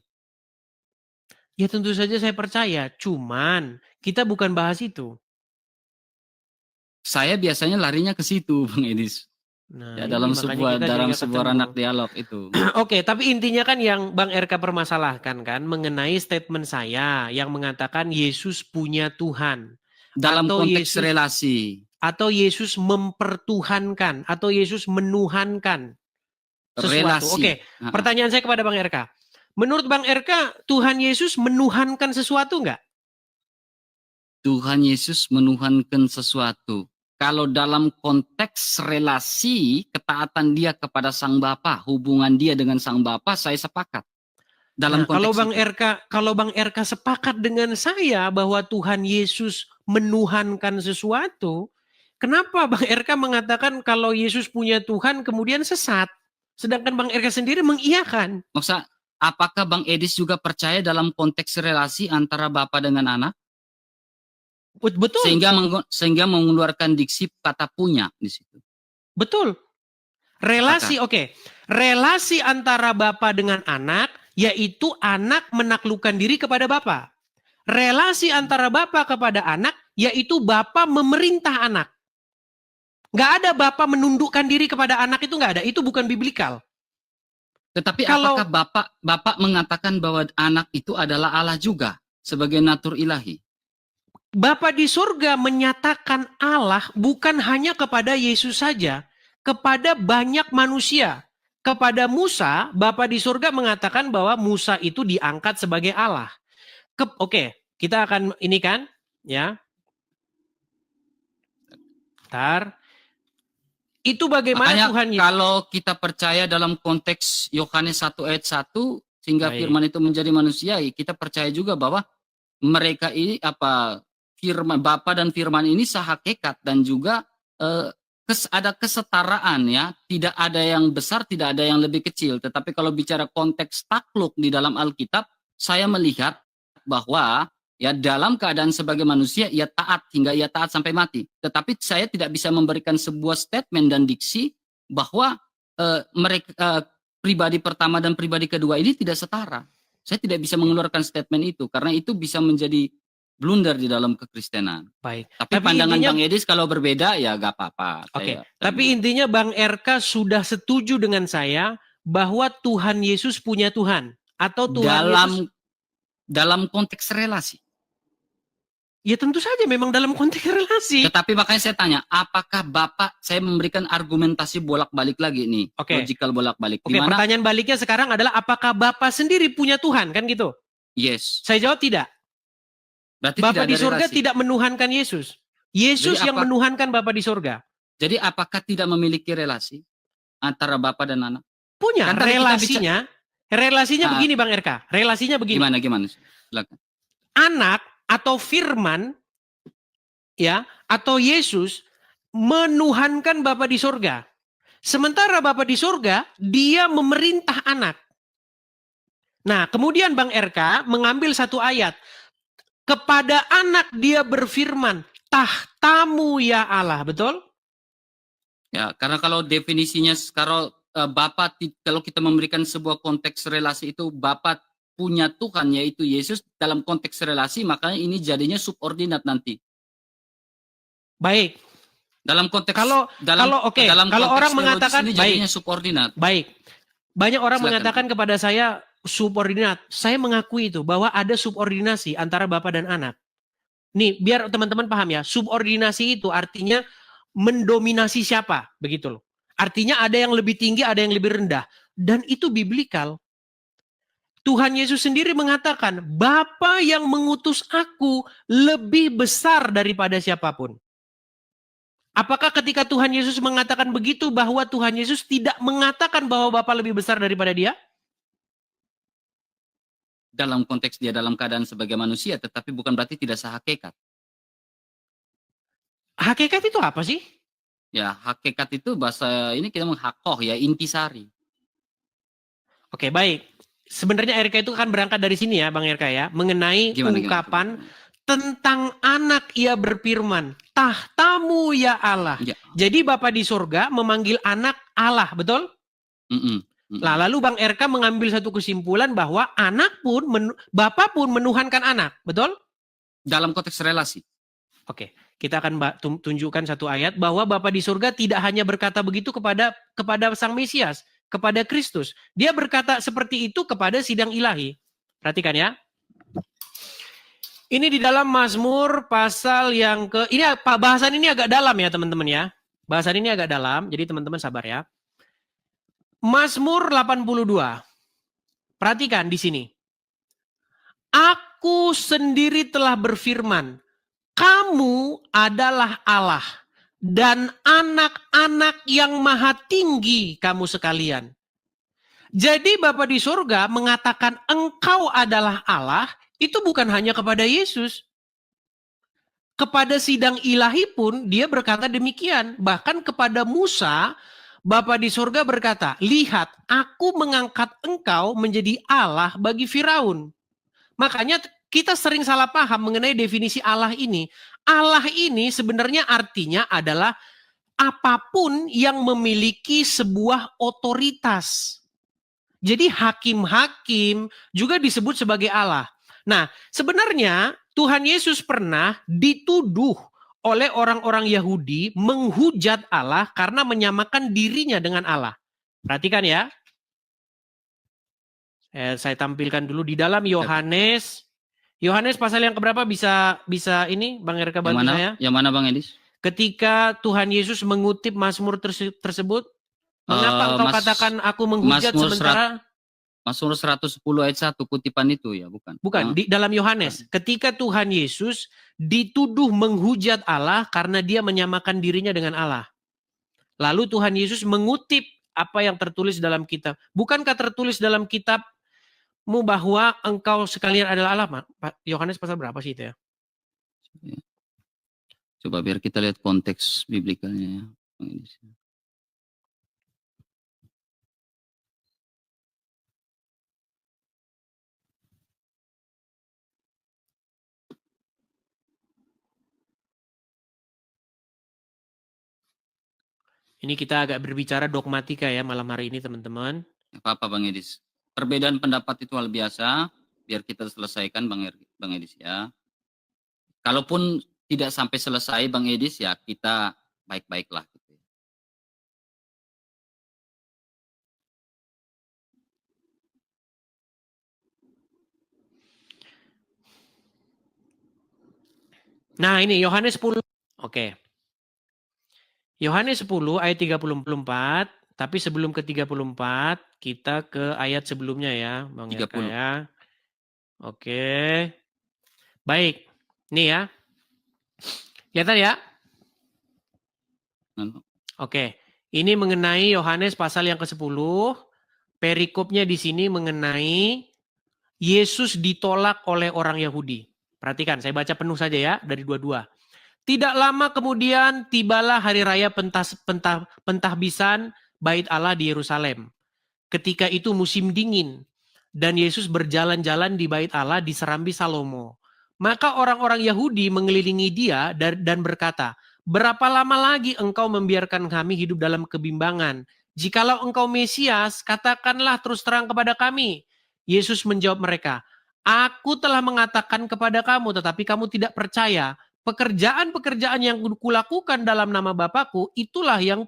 Ya tentu saja saya percaya, cuman kita bukan bahas itu. Saya biasanya larinya ke situ Bang Edis. Nah, ya, dalam sebuah ranah dialog itu. Oke, tapi intinya kan yang Bang RK permasalahkan kan mengenai statement saya yang mengatakan Yesus punya Tuhan. Dalam konteks relasi. Atau Yesus mempertuhankan, atau Yesus menuhankan sesuatu. Relasi. Oke, pertanyaan saya kepada Bang RK. Menurut Bang RK, Tuhan Yesus menuhankan sesuatu enggak? Tuhan Yesus menuhankan sesuatu. Kalau dalam konteks relasi, ketaatan dia kepada Sang Bapa, hubungan dia dengan Sang Bapa, saya sepakat. Dalam konteks kalau Bang RK sepakat dengan saya bahwa Tuhan Yesus menuhankan sesuatu, kenapa Bang RK mengatakan kalau Yesus punya Tuhan kemudian sesat? Sedangkan Bang RK sendiri mengiyakan. Maksudnya, apakah Bang Edis juga percaya dalam konteks relasi antara Bapa dengan anak? Betul. Sehingga mengeluarkan diksi kata punya di situ. Betul. Relasi, oke. Relasi antara Bapa dengan anak, yaitu anak menaklukkan diri kepada Bapa. Relasi antara Bapa kepada anak, yaitu Bapa memerintah anak. Nggak ada Bapa menundukkan diri kepada anak, itu nggak ada. Itu bukan biblikal. Tetapi apakah Bapak mengatakan bahwa anak itu adalah Allah juga sebagai natur ilahi? Bapa di surga menyatakan Allah bukan hanya kepada Yesus saja, kepada banyak manusia. Kepada Musa, Bapa di surga mengatakan bahwa Musa itu diangkat sebagai Allah. Oke, kita akan ini kan, ya. Bentar. Itu bagaimana makanya Tuhan Yesus? Kalau kita percaya dalam konteks Yohanes 1 ayat 1 sehingga firman itu menjadi manusia, kita percaya juga bahwa mereka ini firman Bapa dan firman ini sehakikat dan juga ada kesetaraan ya, tidak ada yang besar, tidak ada yang lebih kecil. Tetapi kalau bicara konteks takluk di dalam Alkitab, saya melihat bahwa Ya, dalam keadaan sebagai manusia, ia taat hingga ia taat sampai mati. Tetapi saya tidak bisa memberikan sebuah statement dan diksi bahwa mereka pribadi pertama dan pribadi kedua ini tidak setara. Saya tidak bisa mengeluarkan statement itu karena itu bisa menjadi blunder di dalam kekristenan. Baik. Tapi pandangan intinya, Bang Edis kalau berbeda ya gak apa-apa. Oke. Tapi intinya Bang RK sudah setuju dengan saya bahwa Tuhan Yesus punya Tuhan atau Tuhan Yesus dalam konteks relasi. Ya tentu saja memang dalam konteks relasi. Tetapi makanya saya tanya, apakah Bapak, saya memberikan argumentasi bolak-balik lagi nih, logical bolak-balik. Oke, pertanyaan baliknya sekarang adalah apakah Bapak sendiri punya Tuhan, kan gitu? Yes. Saya jawab tidak. Berarti Bapak tidak di surga relasi. tidak menuhankan Yesus. Yesus yang menuhankan Bapak di surga. Jadi apakah tidak memiliki relasi antara Bapak dan anak? Punya, kan relasinya begini Bang RK, relasinya begini. Gimana? Silakan. Anak atau firman ya atau Yesus menuhankan Bapa di surga. Sementara Bapa di surga dia memerintah anak. Nah, kemudian Bang RK mengambil satu ayat. Kepada anak dia berfirman, tahtamu ya Allah, betul? Ya, karena kalau definisinya kalau Bapa, kalau kita memberikan sebuah konteks relasi itu Bapa punya Tuhan yaitu Yesus dalam konteks relasi, makanya ini jadinya subordinat nanti. Baik. Dalam konteks kalau orang mengatakan ini jadinya subordinat. Baik. Banyak orang mengatakan kepada saya subordinat. Saya mengakui itu bahwa ada subordinasi antara bapak dan anak. Nih, biar teman-teman paham ya. Subordinasi itu artinya mendominasi siapa, begitu loh. Artinya ada yang lebih tinggi, ada yang lebih rendah. Dan itu biblikal. Tuhan Yesus sendiri mengatakan, Bapa yang mengutus aku lebih besar daripada siapapun. Apakah ketika Tuhan Yesus mengatakan begitu bahwa Tuhan Yesus tidak mengatakan bahwa Bapa lebih besar daripada dia? Dalam konteks dia dalam keadaan sebagai manusia, tetapi bukan berarti tidak sehakikat. Hakikat itu apa sih? Ya, hakikat itu bahasa ini kita menghakoh ya, intisari. Oke, baik. Sebenarnya RK itu kan berangkat dari sini ya, Bang RK ya, mengenai ungkapan tentang anak ia berfirman, tahtamu ya Allah. Ya. Jadi Bapa di surga memanggil anak Allah, betul? Nah, lalu Bang RK mengambil satu kesimpulan bahwa anak pun, Bapak pun menuhankan anak, betul? Dalam konteks relasi. Oke, kita akan tunjukkan satu ayat bahwa Bapa di surga tidak hanya berkata begitu kepada Sang Mesias, kepada Kristus. Dia berkata seperti itu kepada sidang ilahi. Perhatikan ya. Ini di dalam Mazmur pasal yang ini bahasan ini agak dalam ya teman-teman ya. Bahasan ini agak dalam, jadi teman-teman sabar ya. Mazmur 82. Perhatikan di sini. Aku sendiri telah berfirman, kamu adalah Allah dan anak-anak yang maha tinggi kamu sekalian. Jadi Bapa di surga mengatakan engkau adalah Allah, itu bukan hanya kepada Yesus. Kepada sidang ilahi pun dia berkata demikian. Bahkan kepada Musa, Bapa di surga berkata, lihat aku mengangkat engkau menjadi Allah bagi Firaun. Makanya kita sering salah paham mengenai definisi Allah ini. Allah ini sebenarnya artinya adalah apapun yang memiliki sebuah otoritas. Jadi hakim-hakim juga disebut sebagai Allah. Nah, sebenarnya Tuhan Yesus pernah dituduh oleh orang-orang Yahudi menghujat Allah karena menyamakan dirinya dengan Allah. Perhatikan ya. Saya tampilkan dulu di dalam Yohanes. Yohanes pasal yang keberapa bisa ini Bang Erka bantu saya? Yang mana Bang Edis? Ketika Tuhan Yesus mengutip Mazmur tersebut, mengapa engkau katakan aku menghujat sementara? Mazmur 110 ayat 1 kutipan itu ya, bukan? Bukan, di dalam Yohanes. Ketika Tuhan Yesus dituduh menghujat Allah karena dia menyamakan dirinya dengan Allah. Lalu Tuhan Yesus mengutip apa yang tertulis dalam kitab. Bukankah tertulis dalam kitabmu bahwa engkau sekalian adalah Allah? Yohanes pasal berapa sih itu ya? Coba biar kita lihat konteks biblikalnya ya. Ini kita agak berbicara dogmatika ya malam hari ini teman-teman. Apa-apa Bang Edis. Perbedaan pendapat itu hal biasa, biar kita selesaikan Bang Edis ya. Kalaupun tidak sampai selesai Bang Edis ya kita baik-baiklah. Gitu. Nah ini Yohanes 10. Oke. Yohanes 10 ayat 34. Tapi sebelum ke 34 kita ke ayat sebelumnya ya Bang Eka ya. Oke. Baik. Nih ya. Kelihatan ya? Oke. Ini mengenai Yohanes pasal yang ke-10. Perikopnya di sini mengenai Yesus ditolak oleh orang Yahudi. Perhatikan, saya baca penuh saja ya dari 22. Tidak lama kemudian tibalah hari raya pentahbisan Bait Allah di Yerusalem. Ketika itu musim dingin dan Yesus berjalan-jalan di Bait Allah di Serambi Salomo. Maka orang-orang Yahudi mengelilingi dia dan berkata, "Berapa lama lagi engkau membiarkan kami hidup dalam kebimbangan? Jikalau engkau Mesias, katakanlah terus terang kepada kami." Yesus menjawab mereka, "Aku telah mengatakan kepada kamu, tetapi kamu tidak percaya. Pekerjaan-pekerjaan yang kulakukan dalam nama Bapakku, itulah yang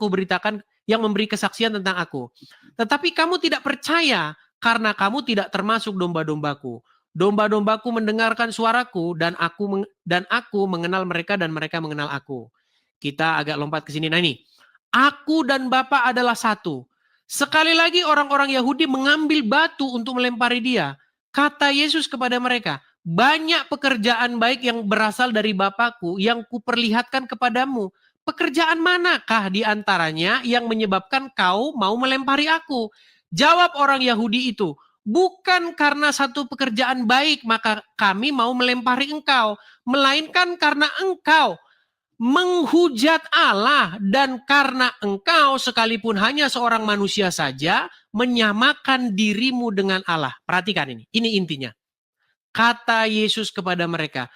kuberitakan, yang memberi kesaksian tentang aku. Tetapi kamu tidak percaya, karena kamu tidak termasuk domba-dombaku. Domba-dombaku mendengarkan suaraku, dan aku mengenal mereka, dan mereka mengenal aku." Kita agak lompat ke sini. Nah ini, aku dan Bapa adalah satu. Sekali lagi orang-orang Yahudi mengambil batu untuk melempari dia. Kata Yesus kepada mereka, "Banyak pekerjaan baik yang berasal dari Bapakku yang kuperlihatkan kepadamu. Pekerjaan manakah di antaranya yang menyebabkan kau mau melempari aku?" Jawab orang Yahudi itu, "Bukan karena satu pekerjaan baik maka kami mau melempari engkau, melainkan karena engkau menghujat Allah dan karena engkau sekalipun hanya seorang manusia saja menyamakan dirimu dengan Allah." Perhatikan ini intinya. Kata Yesus kepada mereka,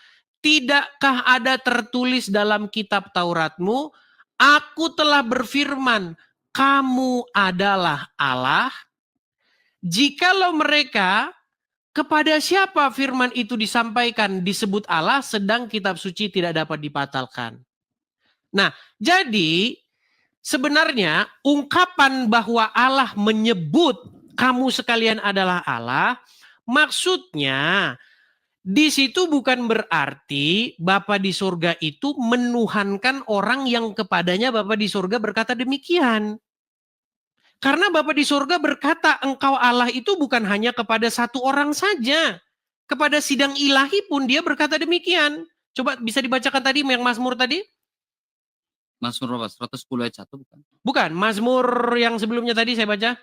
"Tidakkah ada tertulis dalam kitab Tauratmu, aku telah berfirman, kamu adalah Allah?" Jikalau mereka, kepada siapa firman itu disampaikan disebut Allah, sedang kitab suci tidak dapat dibatalkan. Nah, jadi sebenarnya ungkapan bahwa Allah menyebut kamu sekalian adalah Allah, maksudnya di situ bukan berarti Bapa di surga itu menuhankan orang yang kepadanya Bapa di surga berkata demikian. Karena Bapa di surga berkata engkau Allah itu bukan hanya kepada satu orang saja. Kepada sidang ilahi pun dia berkata demikian. Coba bisa dibacakan tadi yang Mazmur tadi? Mazmur 110 ayat 1 bukan? Bukan, Mazmur yang sebelumnya tadi saya baca.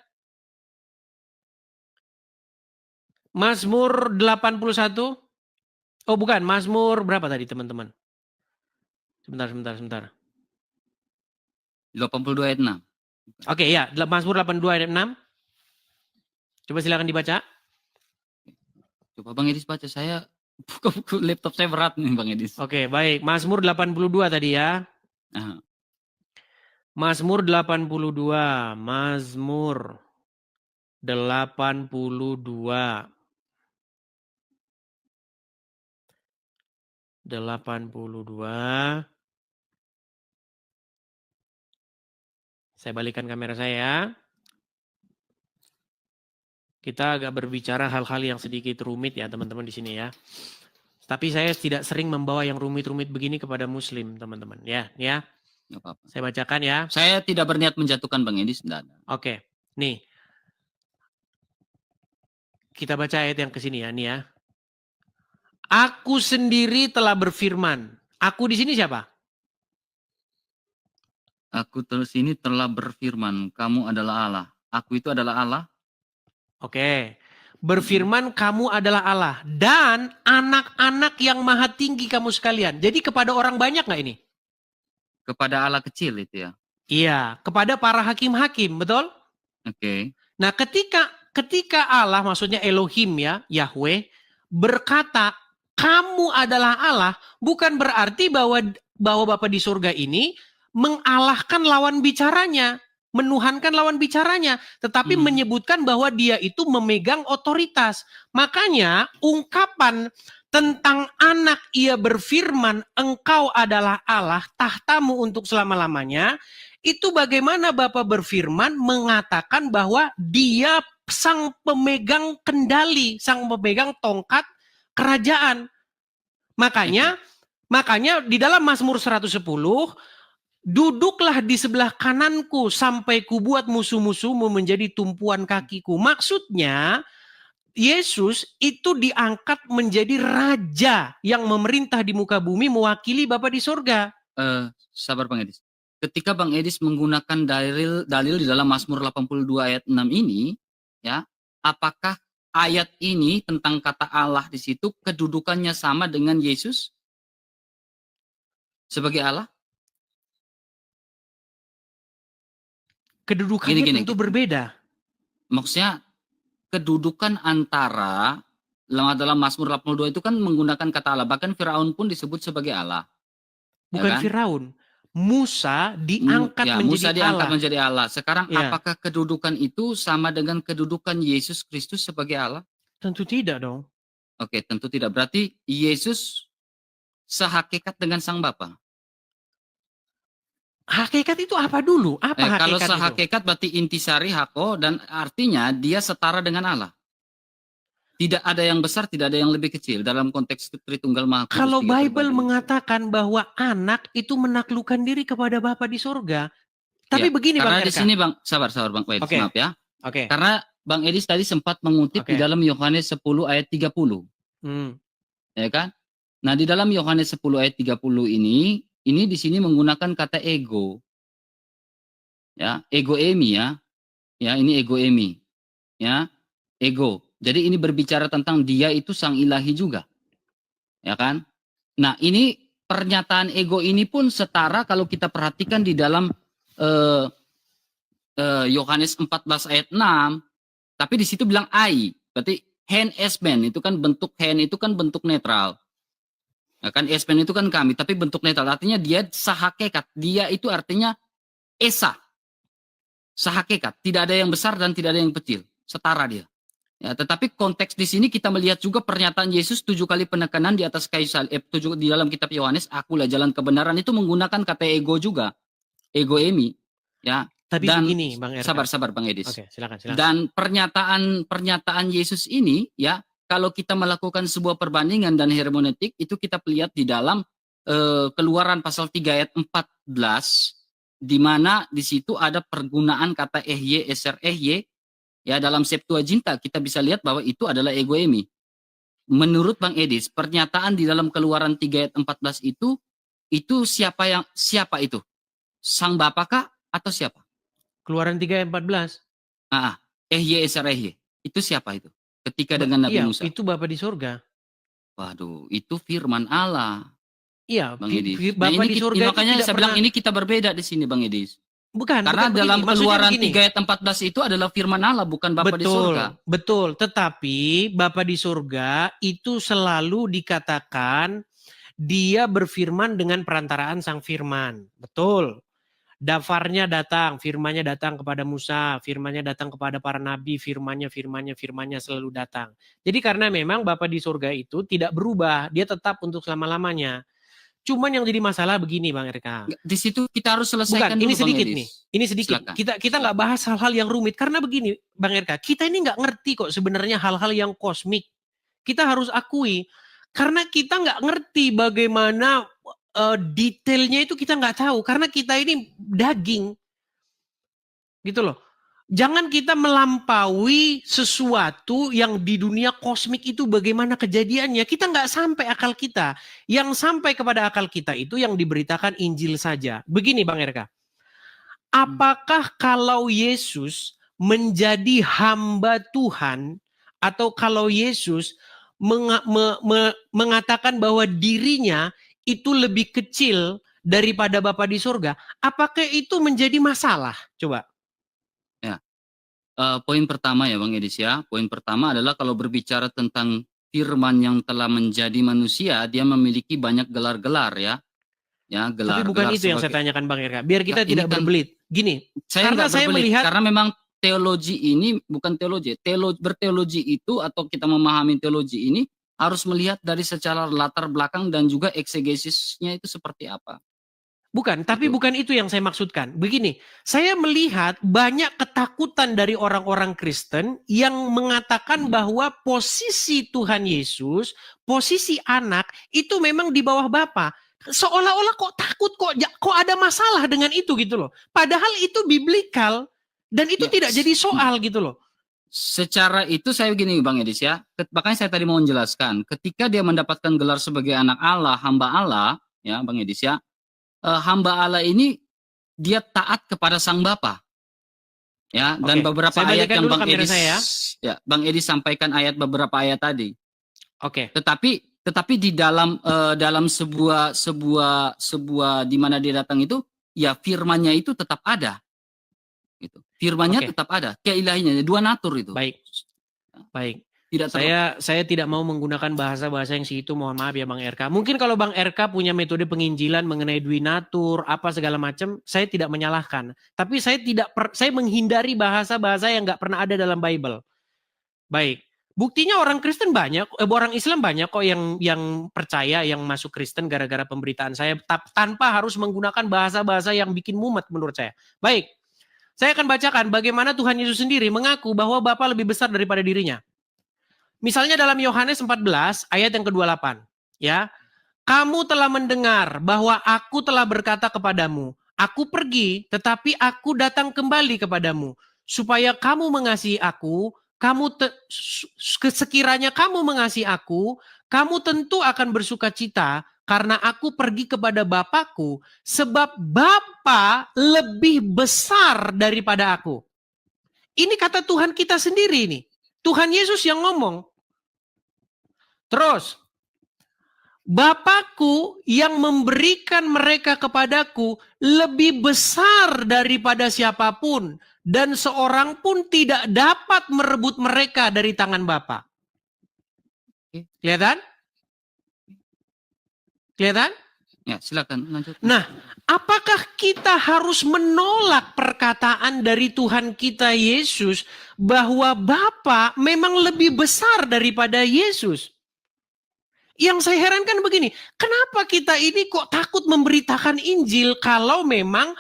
Mazmur 81. Oh bukan, Mazmur berapa tadi teman-teman? Sebentar. 82 ayat 6. Oke ya, Mazmur 82 ayat 6. Coba silakan dibaca. Coba Bang Edis baca, saya buku laptop saya berat nih Bang Edis. Oke, baik. Mazmur 82 tadi ya. Aha. Mazmur 82. Mazmur 82. 82. Saya balikan kamera saya. Kita agak berbicara hal-hal yang sedikit rumit ya teman-teman di sini ya. Tapi saya tidak sering membawa yang rumit-rumit begini kepada muslim teman-teman ya. Nggak apa-apa. Saya bacakan ya. Saya tidak berniat menjatuhkan Bang Edis. Oke, nih. Kita baca ayat yang ke sini ya, nih ya. Aku sendiri telah berfirman. Aku di sini siapa? Aku terus ini telah berfirman, kamu adalah Allah. Aku itu adalah Allah. Oke. Berfirman kamu adalah Allah. Dan anak-anak yang maha tinggi kamu sekalian. Jadi kepada orang banyak gak ini? Kepada Allah kecil itu ya? Iya. Kepada para hakim-hakim, betul? Oke. Nah ketika Allah, maksudnya Elohim ya, Yahweh, berkata kamu adalah Allah, bukan berarti bahwa Bapa di surga ini mengalahkan lawan bicaranya, menuhankan lawan bicaranya, tetapi menyebutkan bahwa dia itu memegang otoritas. Makanya ungkapan tentang anak ia berfirman, engkau adalah Allah, tahtamu untuk selama-lamanya, itu bagaimana Bapa berfirman mengatakan bahwa dia sang pemegang kendali, sang pemegang tongkat kerajaan. Makanya di dalam Mazmur 110, duduklah di sebelah kananku sampai kubuat musuh-musuhmu menjadi tumpuan kakiku. Maksudnya Yesus itu diangkat menjadi raja yang memerintah di muka bumi mewakili Bapa di sorga. Sabar Bang Edis. Ketika Bang Edis menggunakan dalil di dalam Mazmur 82 ayat 6 ini, ya, apakah ayat ini tentang kata Allah di situ kedudukannya sama dengan Yesus sebagai Allah? Kedudukannya tentu berbeda. Maksudnya kedudukan antara dalam Mazmur 82 itu kan menggunakan kata Allah. Bahkan Firaun pun disebut sebagai Allah. Bukan ya kan? Firaun. Musa diangkat menjadi Allah. Sekarang apakah kedudukan itu sama dengan kedudukan Yesus Kristus sebagai Allah? Tentu tidak dong. Oke, tentu tidak. Berarti Yesus sehakikat dengan Sang Bapa. Hakikat itu apa dulu? Apa hakikat kalau sehakikat berarti intisari hako, dan artinya dia setara dengan Allah. Tidak ada yang besar, tidak ada yang lebih kecil dalam konteks Tritunggal Maha Kudus. Kalau Bible mengatakan bahwa anak itu menaklukkan diri kepada Bapa di sorga. Tapi begini Bang Karena di sini Bang, sabar Bang Edis, maaf ya. Karena Bang Edis tadi sempat mengutip di dalam Yohanes 10 ayat 30. Ya kan? Nah, di dalam Yohanes 10 ayat 30 ini di sini menggunakan kata ego. Ya, egoemi ya. Ya, ini egoemi. Ya, ego. Jadi ini berbicara tentang dia itu sang ilahi juga. Ya kan? Nah, ini pernyataan ego ini pun setara kalau kita perhatikan di dalam Yohanes 14 ayat 6. Tapi di situ bilang I. Berarti hen esben itu kan bentuk hen itu kan bentuk netral. Ya kan esben itu kan kami, tapi bentuk netral. Artinya dia sahakekat. Dia itu artinya esa. Sahakekat. Tidak ada yang besar dan tidak ada yang kecil. Setara dia. Ya, tetapi konteks di sini kita melihat juga pernyataan Yesus 7 kali penekanan di atas kayu salib, di dalam kitab Yohanes, akulah jalan kebenaran, itu menggunakan kata ego juga, egoemi. Ya. Tapi dan begini, Bang Erka. Sabar Bang Edis. Oke, silakan. Dan pernyataan Yesus ini, ya, kalau kita melakukan sebuah perbandingan dan hermeneutik, itu kita lihat di dalam Keluaran pasal 3 ayat 14, di mana di situ ada pergunaan kata ehye, eser ehye. Ya, dalam Septuaginta kita bisa lihat bahwa itu adalah egoemi. Menurut Bang Edis, pernyataan di dalam Keluaran 3 ayat 14 itu siapa itu? Sang Bapa kah atau siapa? Keluaran 3 ayat 14. Ehye eser ehye. Itu siapa itu? Ketika dengan Nabi Musa. Itu Bapa di surga. Waduh, itu firman Allah. Iya, Bang Edis. Bapa di surga. Makanya saya bilang ini kita berbeda di sini Bang Edis. Karena dalam Keluaran 3 ayat 14 itu adalah firman Allah, bukan Bapa di surga. Betul, tetapi Bapa di surga itu selalu dikatakan dia berfirman dengan perantaraan sang firman. Betul. Dafarnya datang, firmannya datang kepada Musa, firmannya datang kepada para nabi, firmannya selalu datang. Jadi karena memang Bapa di surga itu tidak berubah, dia tetap untuk selama-lamanya. Cuman yang jadi masalah begini Bang Erka. Di situ kita harus selesaikan dulu ini sedikit Bang Edis. Nih. Ini sedikit. Kita nggak bahas hal-hal yang rumit karena begini Bang Erka. Kita ini nggak ngerti kok sebenarnya hal-hal yang kosmik. Kita harus akui karena kita nggak ngerti bagaimana detailnya itu kita nggak tahu karena kita ini daging, gitu loh. Jangan kita melampaui sesuatu yang di dunia kosmik itu bagaimana kejadiannya. Kita nggak sampai akal kita. Yang sampai kepada akal kita itu yang diberitakan Injil saja. Begini Bang Erka. Apakah kalau Yesus menjadi hamba Tuhan atau kalau Yesus mengatakan bahwa dirinya itu lebih kecil daripada Bapa di surga, apakah itu menjadi masalah? Coba. Poin pertama ya Bang Edis ya. Poin pertama adalah kalau berbicara tentang firman yang telah menjadi manusia, dia memiliki banyak gelar-gelar ya. ya, gelar. Tapi bukan gelar itu yang saya tanyakan Bang Erka. Biar kita tidak kan, berbelit. Gini, karena saya melihat, karena memang teologi ini bukan teologi. Berteologi itu atau kita memahami teologi ini harus melihat dari secara latar belakang dan juga eksegesisnya itu seperti apa. Bukan, tapi bukan itu yang saya maksudkan. Begini, saya melihat banyak ketakutan dari orang-orang Kristen yang mengatakan bahwa posisi Tuhan Yesus, posisi anak itu memang di bawah Bapa. Seolah-olah kok takut, kok ada masalah dengan itu gitu loh. Padahal itu biblikal dan itu tidak jadi soal gitu loh. Secara itu saya begini Bang Edis ya, makanya saya tadi mau menjelaskan, ketika dia mendapatkan gelar sebagai anak Allah, hamba Allah, ya Bang Edis ya, hamba Allah ini dia taat kepada Sang Bapa. Ya, dan beberapa ayat yang Bang Edis sampaikan beberapa ayat tadi. Oke. Tetapi di dalam sebuah di mana dia datang itu, ya firman-Nya itu tetap ada. Gitu. Firman-Nya tetap ada, keilahiannya, dua natur itu. Baik. Saya tidak mau menggunakan bahasa-bahasa yang situ, mohon maaf ya Bang RK. Mungkin kalau Bang RK punya metode penginjilan mengenai duinatur, apa segala macam, saya tidak menyalahkan. Tapi saya menghindari bahasa-bahasa yang nggak pernah ada dalam Bible. Baik. Buktinya orang Kristen banyak, orang Islam banyak kok yang percaya, yang masuk Kristen gara-gara pemberitaan saya, tanpa harus menggunakan bahasa-bahasa yang bikin mumet menurut saya. Baik. Saya akan bacakan bagaimana Tuhan Yesus sendiri mengaku bahwa Bapa lebih besar daripada dirinya. Misalnya dalam Yohanes 14 ayat yang ke-28, ya. Kamu telah mendengar bahwa aku telah berkata kepadamu, aku pergi tetapi aku datang kembali kepadamu supaya kamu mengasihi aku, sekiranya kamu mengasihi aku, kamu tentu akan bersukacita karena aku pergi kepada Bapakku sebab Bapa lebih besar daripada aku. Ini kata Tuhan kita sendiri nih. Tuhan Yesus yang ngomong. Terus, Bapakku yang memberikan mereka kepadaku lebih besar daripada siapapun, dan seorang pun tidak dapat merebut mereka dari tangan Bapa. Kelihatan? Kelihatan? Ya, silakan lanjut. Nah, apakah kita harus menolak perkataan dari Tuhan kita Yesus bahwa Bapa memang lebih besar daripada Yesus? Yang saya herankan begini, kenapa kita ini kok takut memberitakan Injil kalau memang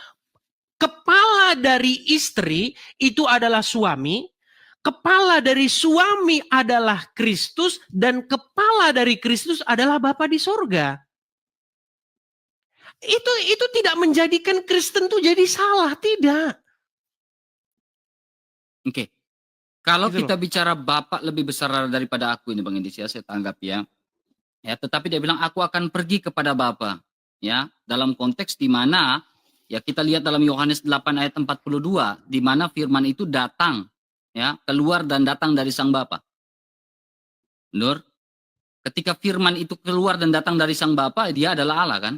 kepala dari istri itu adalah suami, kepala dari suami adalah Kristus, dan kepala dari Kristus adalah Bapa di sorga. Itu tidak menjadikan Kristen itu jadi salah, tidak. Oke. Kalau kita bicara Bapa lebih besar daripada aku ini Bang Indis ya, saya tanggap ya. Ya, tetapi dia bilang aku akan pergi kepada Bapa. Ya, dalam konteks di mana ya kita lihat dalam Yohanes 8 ayat 42 di mana firman itu datang ya, keluar dan datang dari Sang Bapa. Benar? Ketika firman itu keluar dan datang dari Sang Bapa, dia adalah Allah kan?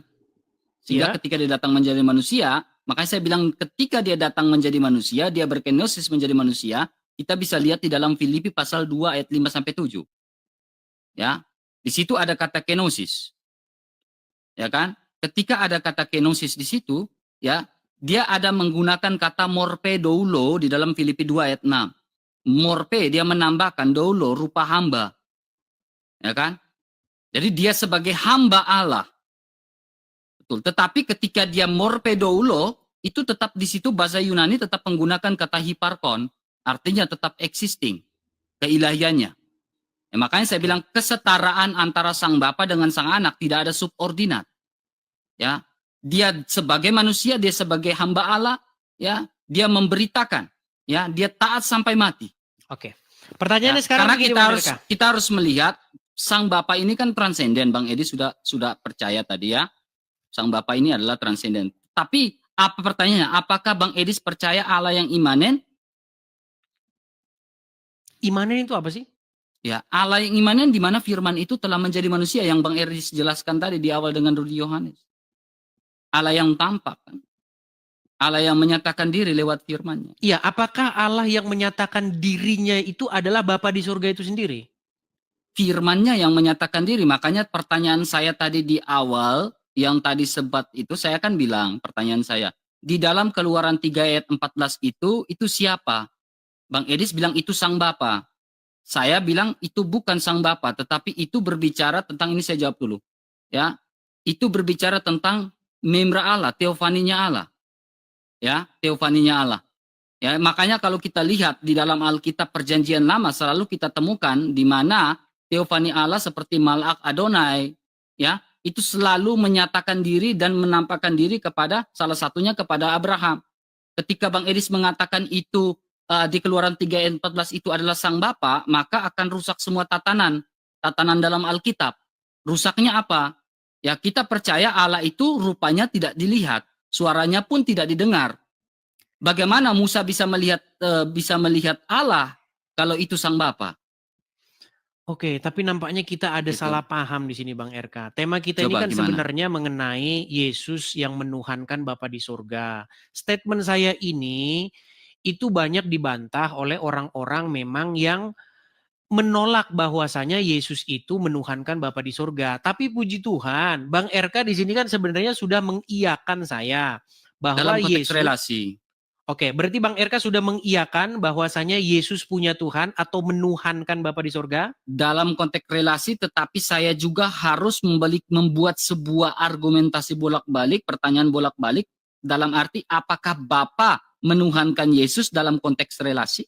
Sehingga ketika dia datang menjadi manusia, makanya saya bilang ketika dia datang menjadi manusia, dia berkenosis menjadi manusia, kita bisa lihat di dalam Filipi pasal 2 ayat 5 sampai 7. Ya. Di situ ada kata kenosis. Ya kan? Ketika ada kata kenosis di situ, ya, dia ada menggunakan kata morpe doulo di dalam Filipi 2 ayat 6. Morpe dia menambahkan doulo rupa hamba. Ya kan? Jadi dia sebagai hamba Allah. Betul. Tetapi ketika dia morpe doulo, itu tetap di situ bahasa Yunani tetap menggunakan kata hiparkon, artinya tetap existing, keilahiannya. Ya, makanya saya bilang kesetaraan antara Sang Bapa dengan Sang Anak tidak ada subordinat. Ya, dia sebagai manusia, dia sebagai hamba Allah, ya, dia memberitakan, ya, dia taat sampai mati. Oke. Pertanyaannya ya, sekarang karena kita harus melihat Sang Bapa ini kan transenden, Bang Edi sudah percaya tadi ya. Sang Bapa ini adalah transenden. Tapi apa pertanyaannya? Apakah Bang Edis percaya Allah yang imanen? Imanen itu apa sih? Ya, Allah yang imanen di mana firman itu telah menjadi manusia yang Bang Edis jelaskan tadi di awal dengan Rudi Yohanes. Allah yang tampak kan? Allah yang menyatakan diri lewat firman-Nya. Iya, apakah Allah yang menyatakan dirinya itu adalah Bapa di surga itu sendiri? Firman-Nya yang menyatakan diri. Makanya pertanyaan saya tadi di awal, yang tadi sebat itu saya kan bilang, pertanyaan saya, di dalam Keluaran 3 ayat 14 itu siapa? Bang Edis bilang itu sang Bapa. Saya bilang itu bukan sang Bapa, tetapi itu berbicara tentang, ini saya jawab dulu. Ya, itu berbicara tentang memra Allah, teofaninya Allah. Ya, teofaninya Allah. Ya, makanya kalau kita lihat di dalam Alkitab Perjanjian Lama selalu kita temukan di mana teofani Allah seperti Malak Adonai, ya, itu selalu menyatakan diri dan menampakkan diri kepada salah satunya kepada Abraham. Ketika Bang Edis mengatakan itu di Keluaran 3 ayat 14 itu adalah sang Bapa, maka akan rusak semua tatanan dalam Alkitab. Rusaknya apa? Ya, kita percaya Allah itu rupanya tidak dilihat, suaranya pun tidak didengar. Bagaimana Musa bisa melihat Allah kalau itu sang Bapa? Oke, tapi nampaknya kita ada salah paham di sini Bang RK. Tema kita ini kan sebenarnya mengenai Yesus yang menuhankan Bapa di surga. Statement saya ini itu banyak dibantah oleh orang-orang memang yang menolak bahwasanya Yesus itu menuhankan Bapa di surga. Tapi puji Tuhan, Bang RK di sini kan sebenarnya sudah mengiyakan saya bahwa dalam konteks Yesus relasi. Oke, berarti Bang RK sudah mengiyakan bahwasanya Yesus punya Tuhan atau menuhankan Bapa di surga? Dalam konteks relasi, tetapi saya juga harus membuat sebuah argumentasi bolak-balik, pertanyaan bolak-balik, dalam arti apakah Bapa menuhankan Yesus dalam konteks relasi?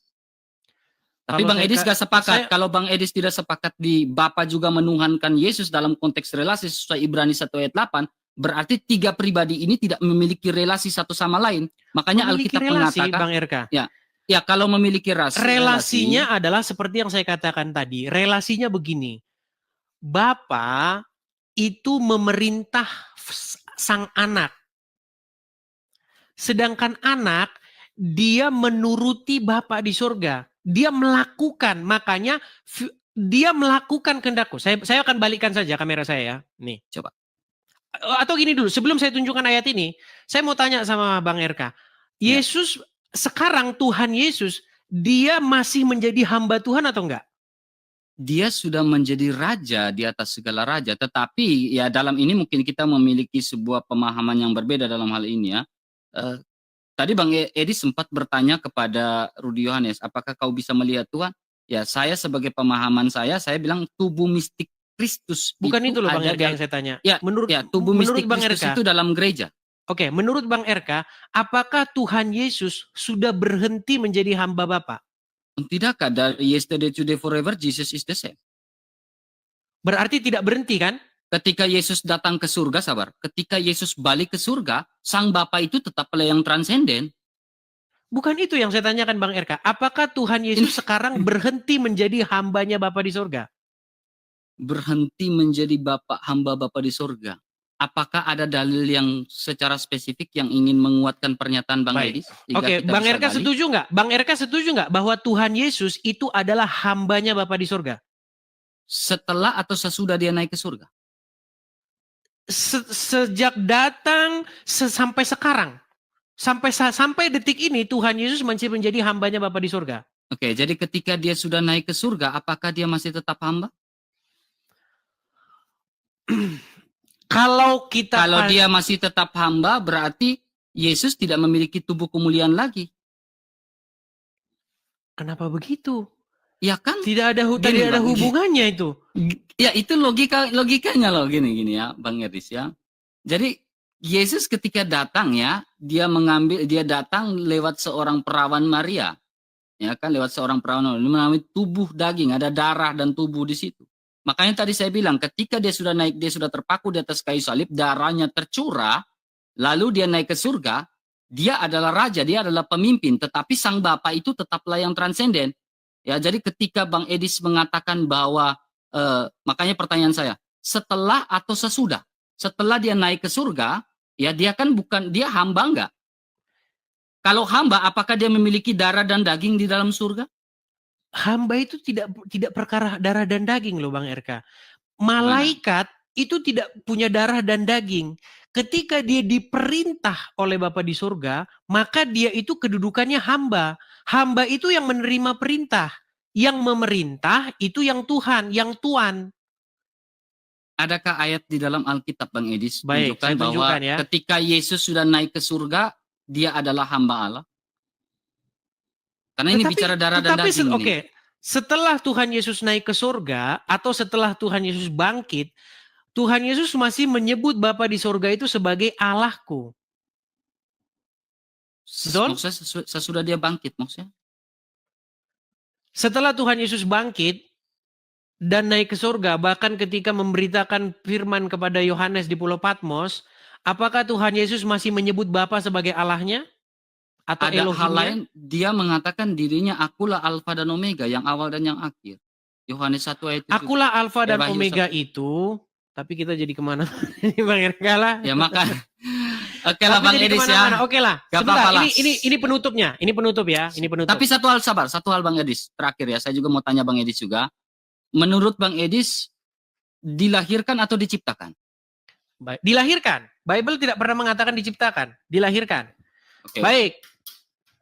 Tapi Bang Edis gak sepakat. Kalau Bang Edis tidak sepakat di Bapa juga menuhankan Yesus dalam konteks relasi sesuai Ibrani 1 ayat 8, berarti tiga pribadi ini tidak memiliki relasi satu sama lain. Makanya Alkitab mengatakan, Bang RK. Ya, kalau memiliki relasinya adalah seperti yang saya katakan tadi. Relasinya begini. Bapa itu memerintah sang anak. Sedangkan anak dia menuruti Bapa di surga. Dia melakukan, makanya dia melakukan kehendakku. Saya akan balikkan saja kamera saya ya. Nih, coba. Atau gini dulu, sebelum saya tunjukkan ayat ini, saya mau tanya sama Bang RK. Yesus sekarang Tuhan Yesus, dia masih menjadi hamba Tuhan atau enggak? Dia sudah menjadi raja di atas segala raja, tetapi ya dalam ini mungkin kita memiliki sebuah pemahaman yang berbeda dalam hal ini ya. Tadi Bang Edi sempat bertanya kepada Rudi Yohanes, apakah kau bisa melihat Tuhan? Ya, saya sebagai pemahaman saya bilang tubuh mistik Kristus. Bukan itu loh Bang RK yang saya tanya. Ya, tubuh mistik Kristus itu dalam gereja. Oke, menurut Bang RK, apakah Tuhan Yesus sudah berhenti menjadi hamba Bapa? Tidakkah, dari yesterday, today, forever, Jesus is the same. Berarti tidak berhenti kan? Ketika Yesus datang ke surga, sabar. Ketika Yesus balik ke surga, Sang Bapa itu tetap yang transenden. Bukan itu yang saya tanyakan Bang RK. Apakah Tuhan Yesus sekarang berhenti menjadi hambanya Bapa di surga? Berhenti menjadi hamba Bapa di surga. Apakah ada dalil yang secara spesifik yang ingin menguatkan pernyataan Bang Edis? Oke, Bang RK setuju nggak? Bang RK setuju nggak bahwa Tuhan Yesus itu adalah hambanya Bapa di surga? Setelah atau sesudah dia naik ke surga? Sejak datang sampai sekarang. Sampai detik ini Tuhan Yesus masih menjadi hambanya Bapa di surga. Oke, jadi ketika dia sudah naik ke surga, apakah dia masih tetap hamba? Kalau dia masih tetap hamba, berarti Yesus tidak memiliki tubuh kemuliaan lagi. Kenapa begitu? Ya kan? Tidak ada hubungannya itu. Ya itu logikanya loh gini ya, Bang Edis ya. Jadi Yesus ketika datang ya, dia datang lewat seorang perawan Maria. Ya kan, lewat seorang perawan Maria, mengalami tubuh daging, ada darah dan tubuh di situ. Makanya tadi saya bilang, ketika dia sudah naik, dia sudah terpaku di atas kayu salib, darahnya tercurah, lalu dia naik ke surga, dia adalah raja, dia adalah pemimpin, tetapi Sang Bapa itu tetaplah yang transenden. Ya, jadi ketika Bang Edis mengatakan bahwa, makanya pertanyaan saya, setelah atau sesudah? Setelah dia naik ke surga, ya dia kan dia hamba enggak? Kalau hamba, apakah dia memiliki darah dan daging di dalam surga? Hamba itu tidak perkara darah dan daging loh Bang RK. Malaikat itu tidak punya darah dan daging. Ketika dia diperintah oleh Bapa di surga, maka dia itu kedudukannya hamba. Hamba itu yang menerima perintah. Yang memerintah itu yang Tuhan, yang Tuan. Adakah ayat di dalam Alkitab, Bang Edis, Baik, menunjukkan bahwa ya. ketika Yesus sudah naik ke surga, dia adalah hamba Allah? Karena ini bicara darah dan daging ini. Oke, setelah Tuhan Yesus naik ke surga atau setelah Tuhan Yesus bangkit, Tuhan Yesus masih menyebut Bapa di surga itu sebagai Allahku. Betul? Maksudnya sesudah dia bangkit maksudnya? Setelah Tuhan Yesus bangkit dan naik ke surga, bahkan ketika memberitakan firman kepada Yohanes di Pulau Patmos, apakah Tuhan Yesus masih menyebut Bapa sebagai Allahnya? Atau ada Elohimnya? Hal lain, dia mengatakan dirinya akulah Alfa dan Omega, yang awal dan yang akhir. Yohanes 1 ayat 7. Akulah Alfa dan Omega itu, tapi kita jadi kemana? Bang Erkala. Ya maka, oke lah Bang Edis ya. Oke lah, sebentar, ini penutupnya, ini penutup ya, ini penutup. Tapi satu hal Bang Edis, terakhir ya, saya juga mau tanya Bang Edis juga. Menurut Bang Edis, dilahirkan atau diciptakan? Dilahirkan. Bible tidak pernah mengatakan diciptakan, dilahirkan. Okay. Baik.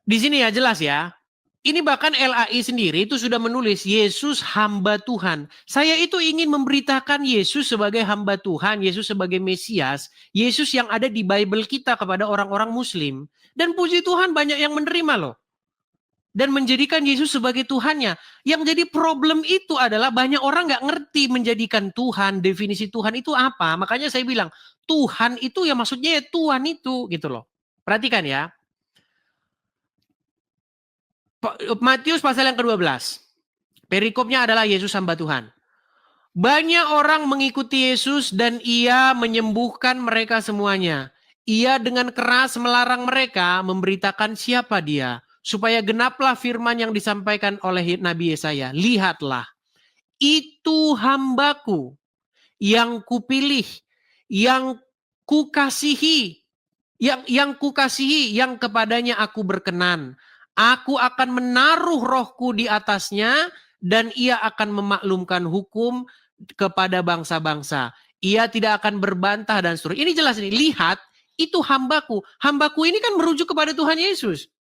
Di sini ya jelas ya. Ini bahkan LAI sendiri itu sudah menulis Yesus hamba Tuhan. Saya itu ingin memberitakan Yesus sebagai hamba Tuhan, Yesus sebagai Mesias, Yesus yang ada di Bible kita kepada orang-orang Muslim. Dan puji Tuhan banyak yang menerima loh. Dan menjadikan Yesus sebagai Tuhannya. Yang jadi problem itu adalah banyak orang gak ngerti menjadikan Tuhan, definisi Tuhan itu apa. Makanya saya bilang Tuhan itu ya maksudnya ya Tuhan itu gitu loh. Perhatikan ya. Matius pasal yang ke-12. Perikopnya adalah Yesus hamba Tuhan. Banyak orang mengikuti Yesus dan ia menyembuhkan mereka semuanya. Ia dengan keras melarang mereka memberitakan siapa dia. Supaya genaplah firman yang disampaikan oleh Nabi Yesaya. Lihatlah, itu hambaku yang kupilih, yang kukasihi, yang kukasihi, yang kepadanya aku berkenan. Aku akan menaruh rohku di atasnya dan ia akan memaklumkan hukum kepada bangsa-bangsa. Ia tidak akan berbantah dan seterusnya. Ini jelas ini. Lihat, itu hambaku. Hambaku ini kan merujuk kepada Tuhan Yesus.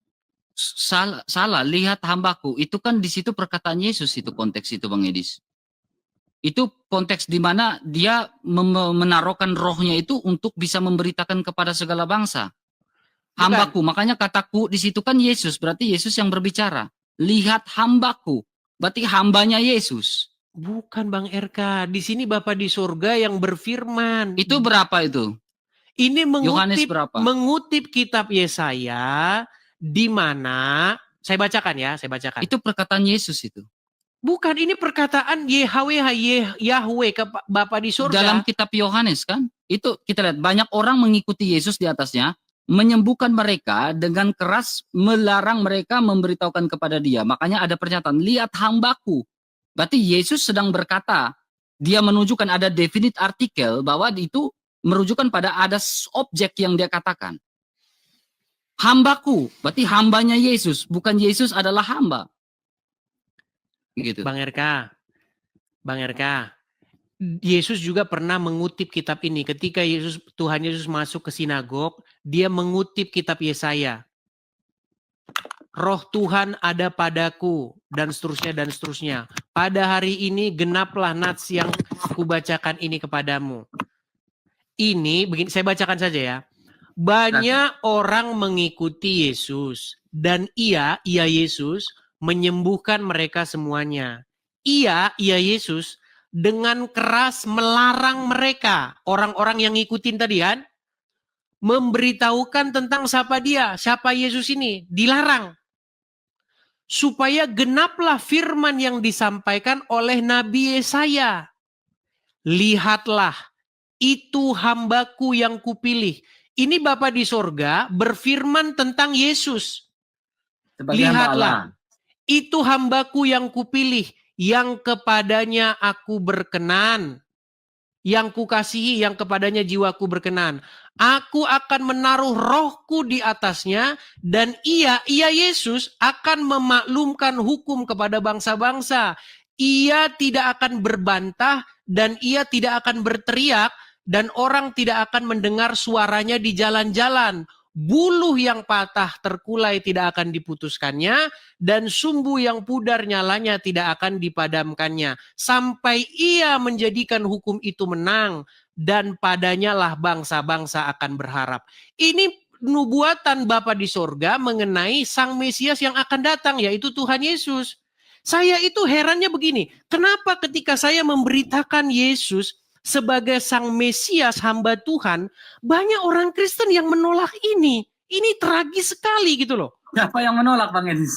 Salah. Lihat hambaku. Itu kan di situ perkataan Yesus itu konteks itu Bang Edis. Itu konteks di mana dia menaruhkan rohnya itu untuk bisa memberitakan kepada segala bangsa. Hambaku, makanya kataku di situ kan Yesus, berarti Yesus yang berbicara. Lihat hambaku, berarti hambanya Yesus. Bukan Bang RK, di sini Bapa di surga yang berfirman. Itu berapa itu? Ini mengutip kitab Yesaya, di mana saya bacakan ya, saya bacakan. Itu perkataan Yesus itu. Bukan, ini perkataan Yahweh ke Bapa di surga. Dalam kitab Yohanes kan, itu kita lihat banyak orang mengikuti Yesus di atasnya. Menyembuhkan mereka dengan keras, melarang mereka memberitahukan kepada dia. Makanya ada pernyataan, lihat hambaku. Berarti Yesus sedang berkata, dia menunjukkan ada definite artikel bahwa itu merujukan pada ada objek yang dia katakan. Hambaku, berarti hambanya Yesus, bukan Yesus adalah hamba. Gitu. Bang RK, Yesus juga pernah mengutip kitab ini. Ketika Tuhan Yesus masuk ke sinagog, dia mengutip kitab Yesaya. Roh Tuhan ada padaku, dan seterusnya, dan seterusnya. Pada hari ini genaplah nats yang kubacakan ini kepadamu. Ini, begini, saya bacakan saja ya. Banyak orang mengikuti Yesus. Dan ia Yesus, menyembuhkan mereka semuanya. Ia Yesus, dengan keras melarang mereka, orang-orang yang ngikutin tadi kan, memberitahukan tentang siapa dia, siapa Yesus ini, dilarang. Supaya genaplah firman yang disampaikan oleh Nabi Yesaya. Lihatlah, itu hambaku yang kupilih. Ini Bapa di sorga berfirman tentang Yesus. Lihatlah, itu hambaku yang kupilih, yang kepadanya aku berkenan, yang kukasihi, yang kepadanya jiwaku berkenan. Aku akan menaruh rohku di atasnya, dan ia Yesus akan memaklumkan hukum kepada bangsa-bangsa. Ia tidak akan berbantah, dan ia tidak akan berteriak, dan orang tidak akan mendengar suaranya di jalan-jalan. buluh yang patah terkulai tidak akan diputuskannya, dan sumbu yang pudar nyalanya tidak akan dipadamkannya. Sampai ia menjadikan hukum itu menang, dan padanya lah bangsa-bangsa akan berharap. Ini nubuatan Bapa di sorga mengenai Sang Mesias yang akan datang, yaitu Tuhan Yesus. Saya itu herannya begini, kenapa ketika saya memberitakan Yesus sebagai Sang Mesias, hamba Tuhan, banyak orang Kristen yang menolak ini. Ini tragis sekali gitu loh. Siapa yang menolak, Bang Edis?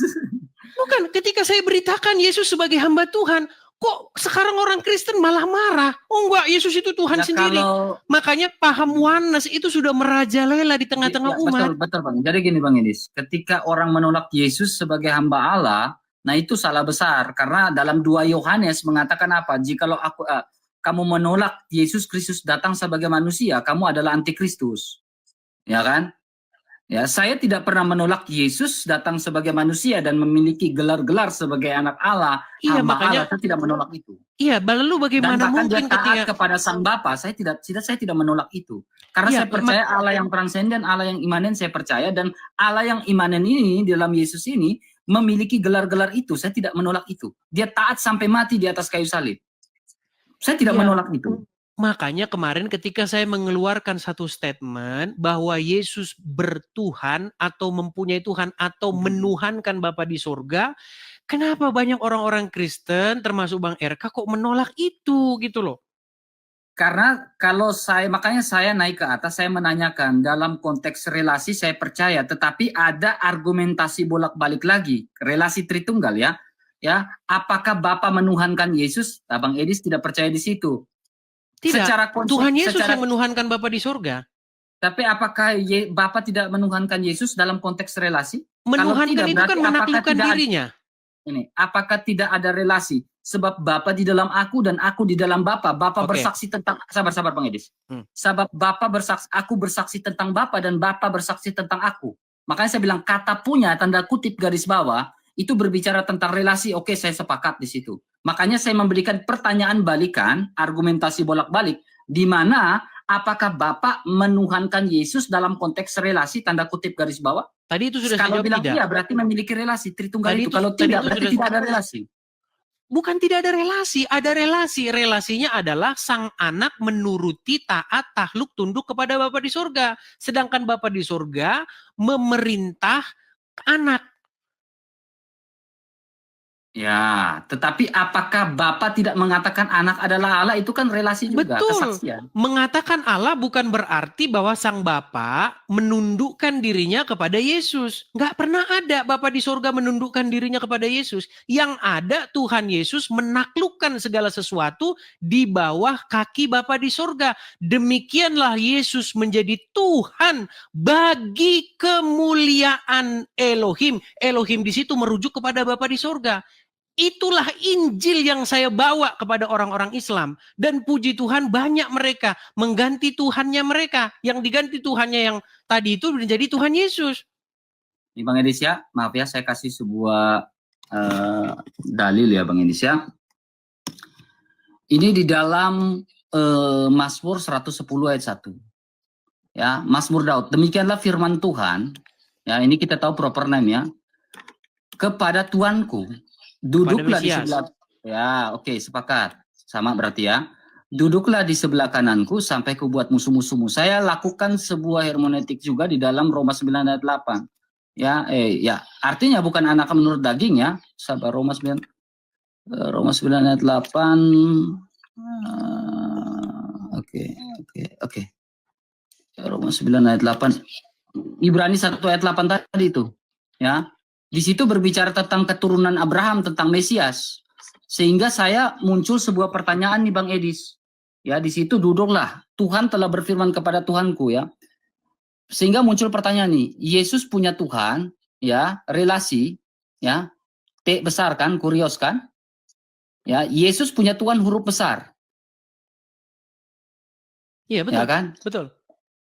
Bukan, ketika saya beritakan Yesus sebagai hamba Tuhan, kok sekarang orang Kristen malah marah? Oh enggak, Yesus itu Tuhan sendiri. Makanya paham oneness itu sudah merajalela di tengah-tengah umat. Betul, Bang. Jadi gini, Bang Edis, ketika orang menolak Yesus sebagai hamba Allah, nah itu salah besar. Karena dalam 2 Yohanes mengatakan apa? Jikalau kamu menolak Yesus Kristus datang sebagai manusia, kamu adalah antikristus. Ya kan? Ya, saya tidak pernah menolak Yesus datang sebagai manusia dan memiliki gelar-gelar sebagai anak Allah. Iya, hamba makanya Allah, saya tidak menolak itu. Iya, lalu bagaimana dan mungkin dia taat ketika kepada Sang Bapa, saya tidak menolak itu. Karena iya, saya percaya Allah yang transenden, Allah yang imanen saya percaya, dan Allah yang imanen ini dalam Yesus ini memiliki gelar-gelar itu. Saya tidak menolak itu. Dia taat sampai mati di atas kayu salib. Saya tidak menolak itu. Makanya kemarin ketika saya mengeluarkan satu statement bahwa Yesus bertuhan atau mempunyai Tuhan atau menuhankan Bapa di surga, kenapa banyak orang-orang Kristen termasuk Bang RK kok menolak itu gitu loh. Karena makanya saya naik ke atas, saya menanyakan dalam konteks relasi saya percaya, tetapi ada argumentasi bolak-balik lagi, relasi Tritunggal ya. Ya, apakah Bapa menuhankan Yesus? Nah, Bang Edis tidak percaya di situ. Tidak, Tuhan Yesus yang menuhankan Bapa di surga. Tapi apakah Bapa tidak menuhankan Yesus dalam konteks relasi? Menuhankan itu kan menaklukkan dirinya. Apakah tidak ada relasi? Sebab Bapa di dalam aku dan aku di dalam Bapa. Bapa bersaksi tentang, sabar Bang Edis. Sebab Bapa bersaksi, aku bersaksi tentang Bapa dan Bapa bersaksi tentang aku. Makanya saya bilang kata punya tanda kutip garis bawah itu berbicara tentang relasi. Oke, saya sepakat di situ. Makanya saya memberikan pertanyaan balikan, argumentasi bolak-balik, di mana apakah Bapak menuhankan Yesus dalam konteks relasi tanda kutip garis bawah? Tadi itu sudah kalau bilang tidak. Iya, berarti memiliki relasi Tritunggal itu. Kalau tidak, berarti tidak ada relasi. Bukan tidak ada relasi, ada relasi. Relasinya adalah sang anak menuruti, taat, takluk, tunduk kepada Bapa di surga. Sedangkan Bapa di surga memerintah anak. Ya, tetapi apakah Bapa tidak mengatakan anak adalah Allah? Itu kan relasi juga, kesaksian. Mengatakan Allah bukan berarti bahwa sang Bapa menundukkan dirinya kepada Yesus. Nggak pernah ada Bapa di surga menundukkan dirinya kepada Yesus. Yang ada Tuhan Yesus menaklukkan segala sesuatu di bawah kaki Bapa di surga. Demikianlah Yesus menjadi Tuhan bagi kemuliaan Elohim. Elohim di situ merujuk kepada Bapa di surga. Itulah Injil yang saya bawa kepada orang-orang Islam. Dan puji Tuhan banyak mereka mengganti Tuhannya mereka. Yang diganti Tuhannya yang tadi itu menjadi Tuhan Yesus. Ini Bang Edis ya, maaf ya saya kasih sebuah dalil ya Bang Edis ya. Ini di dalam Mazmur 110 ayat 1. Ya, Mazmur Daud. Demikianlah firman Tuhan. Ya, ini kita tahu proper name ya. Kepada Tuanku. Duduklah di sebelah, ya oke, sepakat, sama berarti ya. Duduklah di sebelah kananku sampai kubuat musuh-musuhmu. Saya lakukan sebuah hermeneutik juga di dalam Roma 9 ayat 8. Ya, artinya bukan anak menurut daging ya. Sabar, Roma 9 ayat 8. Oke. Roma 9 ayat 8. Ibrani 1 ayat 8 tadi itu. Ya. Di situ berbicara tentang keturunan Abraham, tentang Mesias. Sehingga saya muncul sebuah pertanyaan nih Bang Edis. Ya, di situ duduklah. Tuhan telah berfirman kepada Tuhanku ya. Sehingga muncul pertanyaan nih, Yesus punya Tuhan, ya, relasi, ya. T besar kan, kurios kan? Ya, Yesus punya Tuhan huruf besar. Iya, betul. Ya kan? Betul.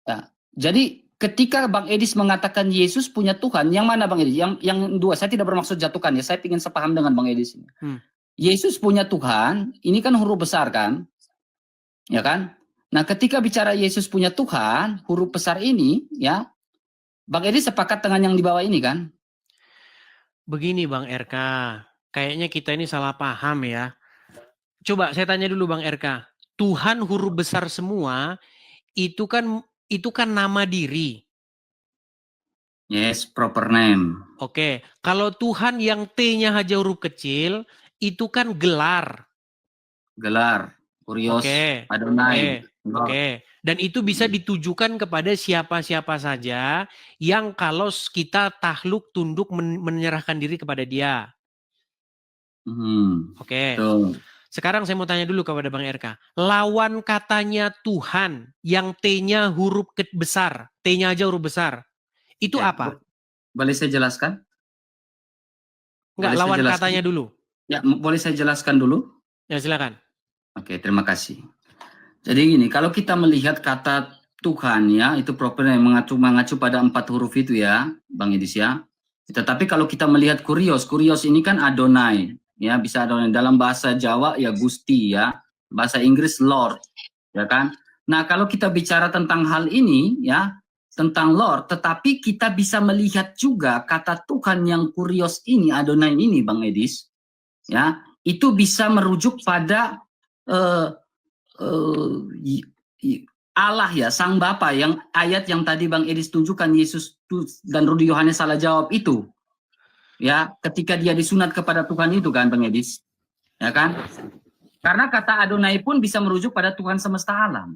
Ya. Jadi ketika Bang Edis mengatakan Yesus punya Tuhan, yang mana Bang Edis? Yang dua, saya tidak bermaksud jatuhkan ya, saya ingin sepaham dengan Bang Edis. Yesus punya Tuhan, ini kan huruf besar kan? Ya kan? Nah ketika bicara Yesus punya Tuhan, huruf besar ini ya, Bang Edi sepakat dengan yang di bawah ini kan? Begini Bang RK, kayaknya kita ini salah paham ya. Coba saya tanya dulu Bang RK, Tuhan huruf besar semua itu kan nama diri. Yes, proper name. Oke, kalau Tuhan yang T-nya aja huruf kecil, itu kan gelar. Gelar, Kurios, Oke, Adonai. oke. Dan itu bisa ditujukan kepada siapa-siapa saja yang kalau kita takluk tunduk menyerahkan diri kepada dia. Oke. Betul. Sekarang saya mau tanya dulu kepada Bang RK. Lawan katanya Tuhan yang T-nya huruf besar, T-nya aja huruf besar. Itu Ya, apa? boleh saya jelaskan? Enggak, Boleh saya lawan jelaskan? katanya dulu. Ya, boleh saya jelaskan dulu? Ya, silakan. Oke, terima kasih. Jadi gini, kalau kita melihat kata Tuhan ya, itu proper yang mengacu pada 4 huruf itu ya, Bang Edis ya. Tetapi kalau kita melihat Kurios ini kan Adonai, ya bisa Adonai. Dalam bahasa Jawa ya Gusti ya, bahasa Inggris Lord, ya kan. Nah kalau kita bicara tentang hal ini ya, tentang Lord, tetapi kita bisa melihat juga kata Tuhan yang Kurios ini, Adonai ini Bang Edis, ya itu bisa merujuk pada Allah ya, Sang Bapa, yang ayat yang tadi Bang Edis tunjukkan, Yesus dan Rudi Yohanes salah jawab itu. Ya, ketika dia disunat kepada Tuhan itu kan Bang Edis. Ya kan? Karena kata Adonai pun bisa merujuk pada Tuhan semesta alam.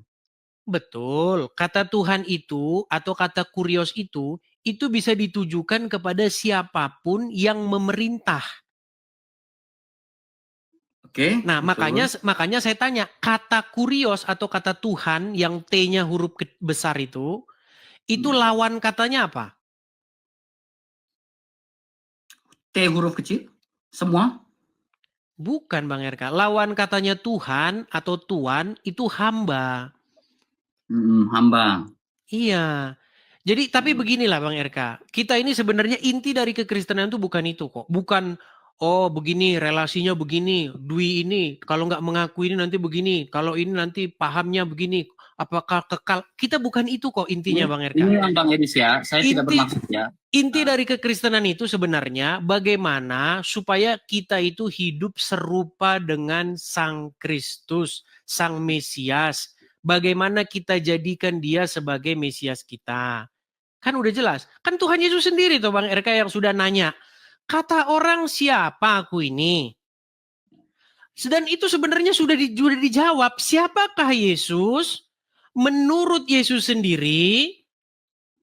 Betul. Kata Tuhan itu atau kata Kurios itu bisa ditujukan kepada siapapun yang memerintah. Oke. Nah, makanya saya tanya, kata Kurios atau kata Tuhan yang T-nya huruf besar itu lawan katanya apa? T huruf kecil? Semua? Bukan Bang RK. Lawan katanya Tuhan atau Tuan itu hamba. Hamba. Iya. Jadi tapi beginilah Bang RK. Kita ini sebenarnya inti dari kekristenan itu bukan itu kok. Bukan oh begini relasinya begini. Dwi ini kalau nggak mengakui ini nanti begini. Kalau ini nanti pahamnya begini. Apakah kekal? Kita bukan itu kok intinya Bang RK. Ini yang Bang Edis ya. Saya tidak bermaksud ya. Inti dari kekristenan itu sebenarnya bagaimana supaya kita itu hidup serupa dengan Sang Kristus, Sang Mesias. Bagaimana kita jadikan dia sebagai Mesias kita. Kan udah jelas. Kan Tuhan Yesus sendiri tuh Bang RK yang sudah nanya. Kata orang siapa aku ini? Dan itu sebenarnya sudah dijawab. Siapakah Yesus? Menurut Yesus sendiri,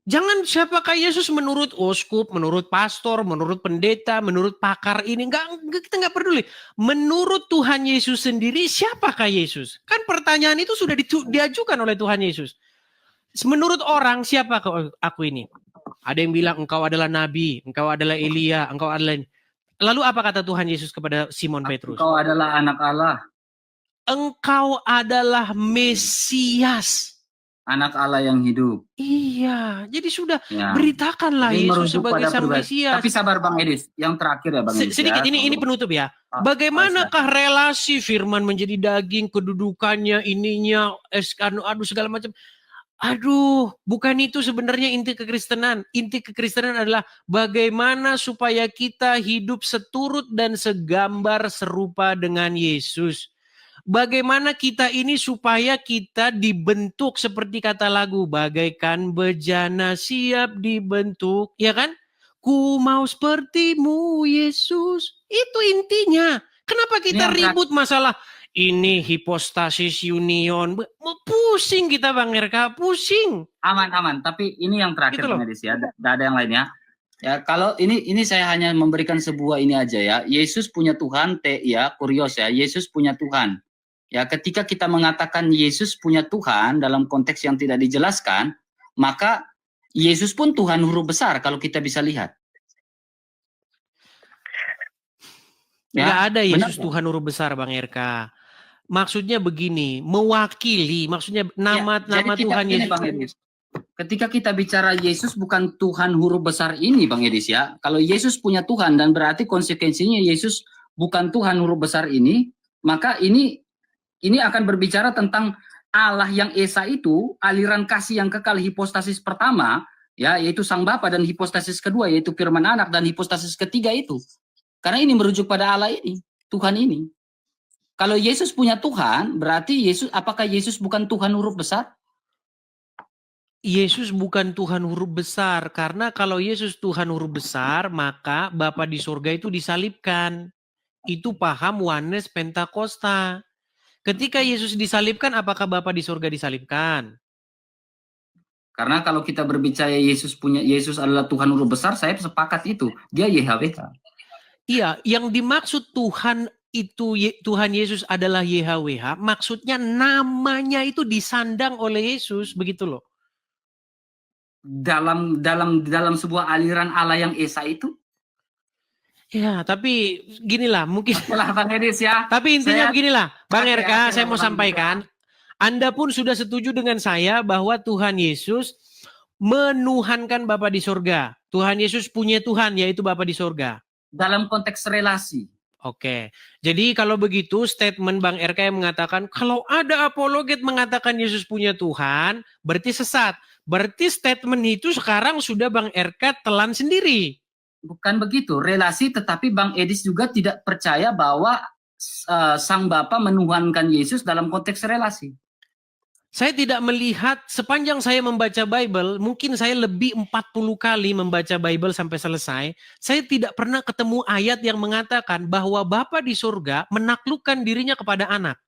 jangan siapakah Yesus menurut uskup, menurut pastor, menurut pendeta, menurut pakar ini. Kita nggak peduli. Menurut Tuhan Yesus sendiri, siapakah Yesus? Kan pertanyaan itu sudah diajukan oleh Tuhan Yesus. Menurut orang, siapa aku ini? Ada yang bilang engkau adalah nabi, engkau adalah Elia, engkau adalah ini. Lalu apa kata Tuhan Yesus kepada Simon Petrus? Engkau adalah anak Allah. Engkau adalah Mesias. Anak Allah yang hidup. Iya, jadi sudah beritakanlah jadi Yesus sebagai Sang Mesias. Tapi sabar Bang Edis, yang terakhir ya Bang Edis. Sedikit, ini penutup ya. Bagaimanakah relasi firman menjadi daging, kedudukannya, ininya, segala macam. Aduh, bukan itu sebenarnya inti kekristenan. Inti kekristenan adalah bagaimana supaya kita hidup seturut dan segambar serupa dengan Yesus. Bagaimana kita ini supaya kita dibentuk seperti kata lagu, bagaikan bejana siap dibentuk, ya kan? Ku mau sepertimu Yesus. Itu intinya. Kenapa kita ribut masalah ini hipostasis union? Pusing kita Bang RK, pusing. Aman. Tapi ini yang terakhir Bang Edis ya. Tidak ada yang lainnya. Ya, kalau ini saya hanya memberikan sebuah ini aja ya. Yesus punya Tuhan, Kurios ya. Yesus punya Tuhan. Ya, ketika kita mengatakan Yesus punya Tuhan dalam konteks yang tidak dijelaskan, maka Yesus pun Tuhan huruf besar kalau kita bisa lihat. Nggak ada Yesus Tuhan huruf besar Bang RK. Maksudnya begini, mewakili, maksudnya nama Tuhan Yesus. Bang Edis. Ketika kita bicara Yesus bukan Tuhan huruf besar ini Bang Edis ya. Kalau Yesus punya Tuhan dan berarti konsekuensinya Yesus bukan Tuhan huruf besar ini, maka ini akan berbicara tentang Allah yang Esa itu, aliran kasih yang kekal hipostasis pertama, Ya, yaitu Sang Bapa, dan hipostasis kedua yaitu firman anak, dan hipostasis ketiga itu. Karena ini merujuk pada Allah ini, Tuhan ini. Kalau Yesus punya Tuhan, berarti apakah Yesus bukan Tuhan huruf besar? Yesus bukan Tuhan huruf besar, karena kalau Yesus Tuhan huruf besar, maka Bapa di surga itu disalibkan. Itu paham oneness Pentakosta. Ketika Yesus disalibkan, apakah Bapa di surga disalibkan? Karena kalau kita berbicara Yesus adalah Tuhan huruf besar, saya sepakat itu. Dia YHWH. Iya, yang dimaksud Tuhan itu, Tuhan Yesus adalah YHWH, maksudnya namanya itu disandang oleh Yesus, begitu loh. Dalam sebuah aliran Allah yang Esa itu. Ya, tapi ginilah mungkin. Setelah Bang Edis ya. Tapi intinya beginilah, Bang RK, saya mau sampaikan, Anda pun sudah setuju dengan saya bahwa Tuhan Yesus menuhankan Bapa di surga. Tuhan Yesus punya Tuhan, yaitu Bapa di surga. Dalam konteks relasi. Oke, jadi kalau begitu statement Bang RK yang mengatakan kalau ada apologet mengatakan Yesus punya Tuhan, berarti sesat. Berarti statement itu sekarang sudah Bang RK telan sendiri. Bukan begitu, relasi, tetapi Bang Edis juga tidak percaya bahwa Sang Bapa menuhankan Yesus dalam konteks relasi. Saya tidak melihat, sepanjang saya membaca Bible, mungkin saya lebih 40 kali membaca Bible sampai selesai, saya tidak pernah ketemu ayat yang mengatakan bahwa Bapa di surga menaklukkan dirinya kepada anak.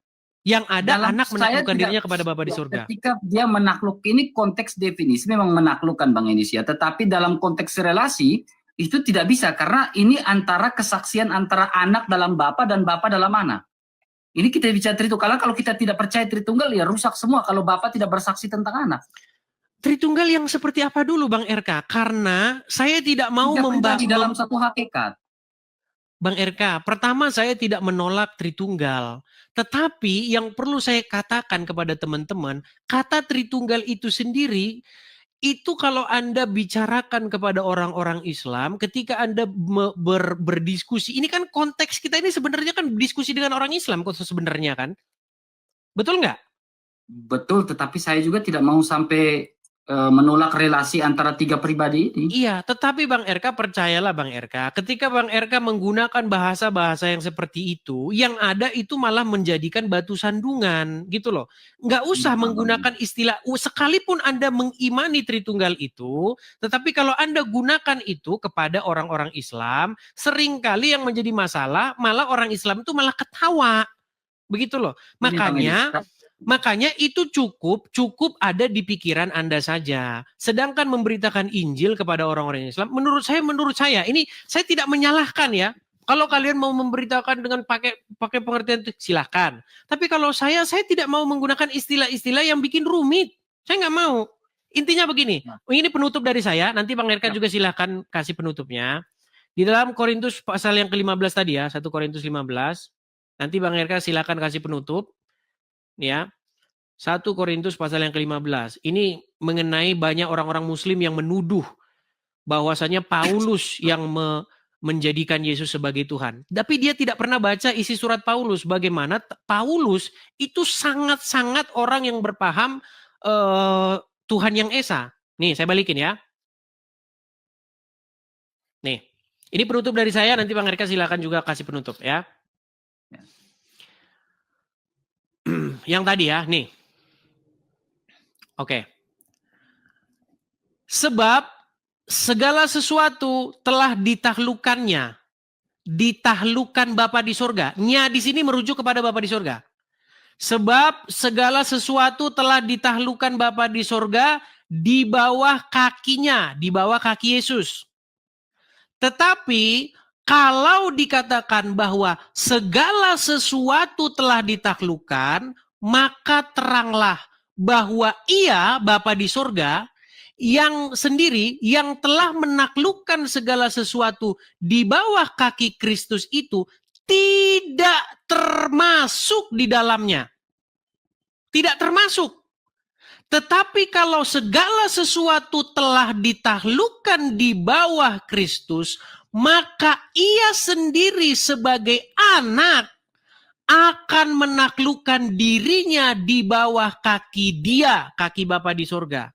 Yang ada anak menaklukkan dirinya kepada Bapa di surga. Ketika dia menakluk, ini konteks definisi memang menaklukkan Bang Indonesia, tetapi dalam konteks relasi itu tidak bisa, karena ini antara kesaksian antara anak dalam Bapa dan Bapa dalam anak. Ini kita bicara Tritunggal, kalau kita tidak percaya Tritunggal ya rusak semua kalau Bapa tidak bersaksi tentang anak. Tritunggal yang seperti apa dulu Bang RK? Karena saya tidak mau membahas dalam satu hakikat. Bang RK, pertama saya tidak menolak Tritunggal. Tetapi yang perlu saya katakan kepada teman-teman, kata Tritunggal itu sendiri, itu kalau Anda bicarakan kepada orang-orang Islam, ketika Anda berdiskusi, ini kan konteks kita ini sebenarnya kan diskusi dengan orang Islam kok sebenarnya kan? Betul nggak? Betul, tetapi saya juga tidak mau sampai menolak relasi antara tiga pribadi ini. Iya, tetapi Bang RK percayalah Bang RK, ketika Bang RK menggunakan bahasa-bahasa yang seperti itu, yang ada itu malah menjadikan batu sandungan gitu loh. Nggak usah menggunakan istilah, sekalipun Anda mengimani Tritunggal itu, tetapi kalau Anda gunakan itu kepada orang-orang Islam, seringkali yang menjadi masalah, malah orang Islam itu malah ketawa. Begitu loh. Makanya itu cukup ada di pikiran Anda saja. Sedangkan memberitakan Injil kepada orang-orang Islam, menurut saya ini saya tidak menyalahkan ya. Kalau kalian mau memberitakan dengan pakai pengertian itu silahkan. Tapi kalau saya tidak mau menggunakan istilah-istilah yang bikin rumit. Saya nggak mau. Intinya begini, ini penutup dari saya. Nanti Bang Erka juga silahkan kasih penutupnya. Di dalam Korintus pasal yang ke-15 tadi ya, 1 Korintus 15. Nanti Bang Erka silahkan kasih penutup. Ya, 1 Korintus pasal yang ke-15. Ini mengenai banyak orang-orang muslim yang menuduh bahwasanya Paulus yang menjadikan Yesus sebagai Tuhan. Tapi dia tidak pernah baca isi surat Paulus. Bagaimana Paulus itu sangat-sangat orang yang berpaham Tuhan yang Esa. Nih, saya balikin ya. Nih, ini penutup dari saya. Nanti Bang Erika silakan juga kasih penutup ya. Yang tadi ya, nih. Oke. Sebab segala sesuatu telah ditaklukkannya. Ditaklukkan Bapa di surga. Nya di sini merujuk kepada Bapa di surga. Sebab segala sesuatu telah ditaklukkan Bapa di surga di bawah kakinya, di bawah kaki Yesus. Tetapi kalau dikatakan bahwa segala sesuatu telah ditaklukkan, maka teranglah bahwa ia, Bapa di surga, yang sendiri, yang telah menaklukkan segala sesuatu di bawah kaki Kristus itu, tidak termasuk di dalamnya. Tidak termasuk. Tetapi kalau segala sesuatu telah ditaklukkan di bawah Kristus, maka ia sendiri sebagai anak akan menaklukkan dirinya di bawah kaki dia, kaki Bapa di surga,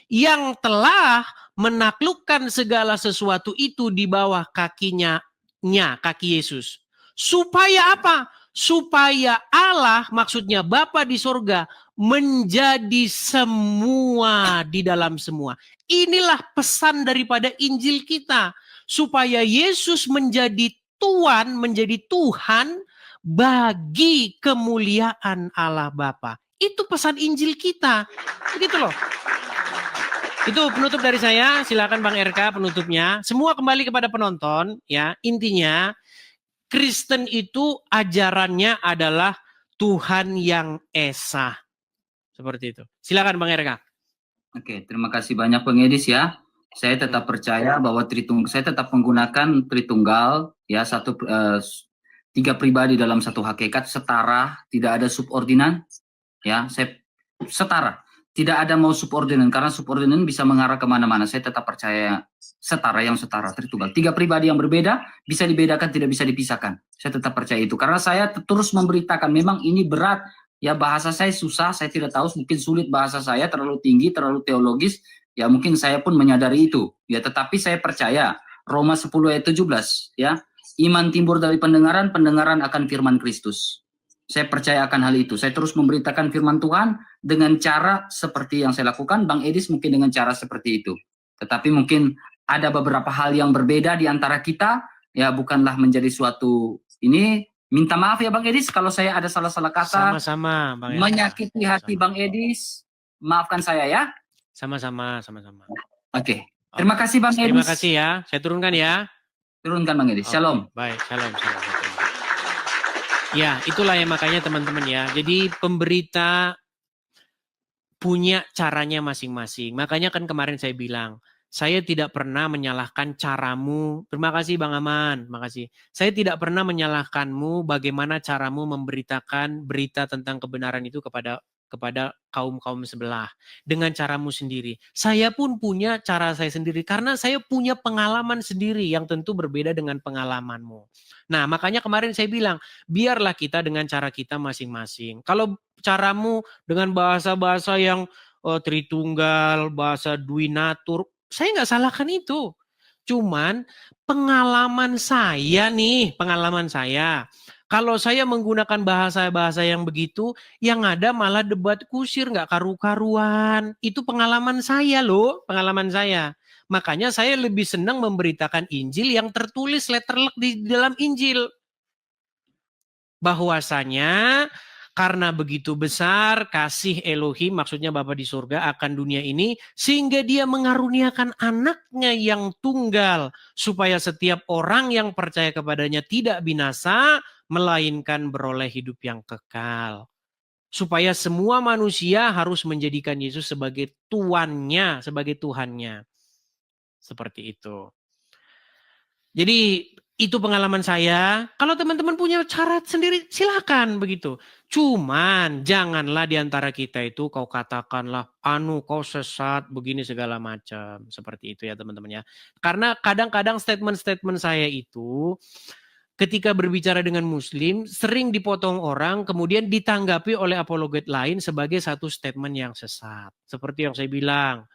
yang telah menaklukkan segala sesuatu itu di bawah kakinya, kaki Yesus. Supaya apa? Supaya Allah, maksudnya Bapa di surga, menjadi semua di dalam semua. Inilah pesan daripada Injil kita. Supaya Yesus menjadi Tuan, menjadi Tuhan bagi kemuliaan Allah Bapa. Itu pesan Injil kita. Begitu loh. Itu penutup dari saya. Silakan Bang RK penutupnya. Semua kembali kepada penonton ya. Intinya Kristen itu ajarannya adalah Tuhan yang esa. Seperti itu. Silakan Bang RK. Oke, terima kasih banyak Bang Edis ya. Saya tetap percaya bahwa saya tetap menggunakan Tritunggal ya, tiga pribadi dalam satu hakikat, setara, tidak ada subordinan ya. Saya setara. Tidak ada mau subordinan, karena subordinan bisa mengarah kemana-mana. Saya tetap percaya setara, yang setara, Tritunggal. Tiga pribadi yang berbeda, bisa dibedakan, tidak bisa dipisahkan. Saya tetap percaya itu. Karena saya terus memberitakan, memang ini berat. Ya, bahasa saya susah, saya tidak tahu, mungkin sulit bahasa saya, terlalu tinggi, terlalu teologis. Ya, mungkin saya pun menyadari itu. Ya, tetapi saya percaya, Roma 10 ayat 17, ya. Iman timbul dari pendengaran, pendengaran akan firman Kristus. Saya percaya akan hal itu. Saya terus memberitakan firman Tuhan dengan cara seperti yang saya lakukan. Bang Edis mungkin dengan cara seperti itu. Tetapi mungkin ada beberapa hal yang berbeda di antara kita. Ya, bukanlah menjadi suatu ini. Minta maaf ya Bang Edis kalau saya ada salah-salah kata. Sama-sama Bang Edis. Menyakiti hati Bang Edis. Maafkan saya ya. Sama-sama. Oke. Terima kasih Bang Edis. Terima kasih ya. Saya turunkan ya. Turunkan Bang Edis. Shalom. Baik, shalom. Ya, itulah ya makanya teman-teman ya. Jadi pemberita punya caranya masing-masing. Makanya kan kemarin saya bilang, saya tidak pernah menyalahkan caramu. Terima kasih Bang Aman, makasih. Saya tidak pernah menyalahkanmu bagaimana caramu memberitakan berita tentang kebenaran itu kepada kaum-kaum sebelah dengan caramu sendiri. Saya pun punya cara saya sendiri karena saya punya pengalaman sendiri yang tentu berbeda dengan pengalamanmu. Nah, makanya kemarin saya bilang, biarlah kita dengan cara kita masing-masing. Kalau caramu dengan bahasa-bahasa yang Tritunggal, bahasa Dwinatur, saya nggak salahkan itu. Cuman pengalaman saya. Kalau saya menggunakan bahasa-bahasa yang begitu, yang ada malah debat kusir, nggak karu-karuan. Itu pengalaman saya loh, pengalaman saya. Makanya saya lebih senang memberitakan Injil yang tertulis letterlek di dalam Injil. Bahwasanya karena begitu besar kasih Elohim, maksudnya Bapa di surga akan dunia ini, sehingga dia mengaruniakan anaknya yang tunggal, supaya setiap orang yang percaya kepadanya tidak binasa, melainkan beroleh hidup yang kekal. Supaya semua manusia harus menjadikan Yesus sebagai tuannya, sebagai Tuhannya. Seperti itu. Jadi itu pengalaman saya. Kalau teman-teman punya cara sendiri, silakan begitu. Cuman janganlah diantara kita itu kau katakanlah, kau sesat, begini segala macam. Seperti itu ya teman-teman ya. Karena kadang-kadang statement-statement saya itu, ketika berbicara dengan Muslim, sering dipotong orang, kemudian ditanggapi oleh apologet lain sebagai satu statement yang sesat. Seperti yang saya bilang,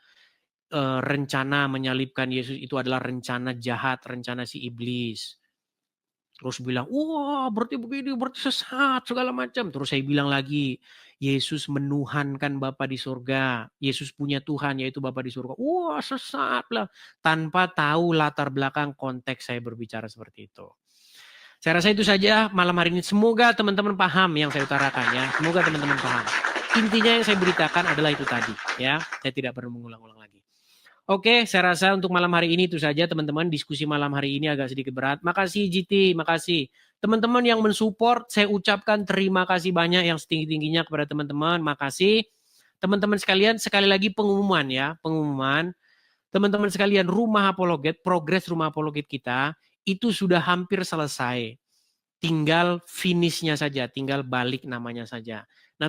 rencana menyalibkan Yesus itu adalah rencana jahat, rencana si iblis. Terus bilang, wah berarti begini, berarti sesat, segala macam. Terus saya bilang lagi, Yesus menuhankan Bapa di surga. Yesus punya Tuhan, yaitu Bapa di surga. Wah sesat lah. Tanpa tahu latar belakang konteks saya berbicara seperti itu. Saya rasa itu saja malam hari ini. Semoga teman-teman paham yang saya utarakan ya. Semoga teman-teman paham. Intinya yang saya beritakan adalah itu tadi ya. Saya tidak perlu mengulang-ulang lagi. Oke, saya rasa untuk malam hari ini itu saja teman-teman. Diskusi malam hari ini agak sedikit berat. Makasih GT, makasih. Teman-teman yang mensupport, saya ucapkan terima kasih banyak yang setinggi-tingginya kepada teman-teman. Makasih. Teman-teman sekalian, sekali lagi pengumuman ya. Pengumuman. Teman-teman sekalian, rumah apologet, progres rumah apologet kita, itu sudah hampir selesai. Tinggal finishnya saja, tinggal balik namanya saja. Nah,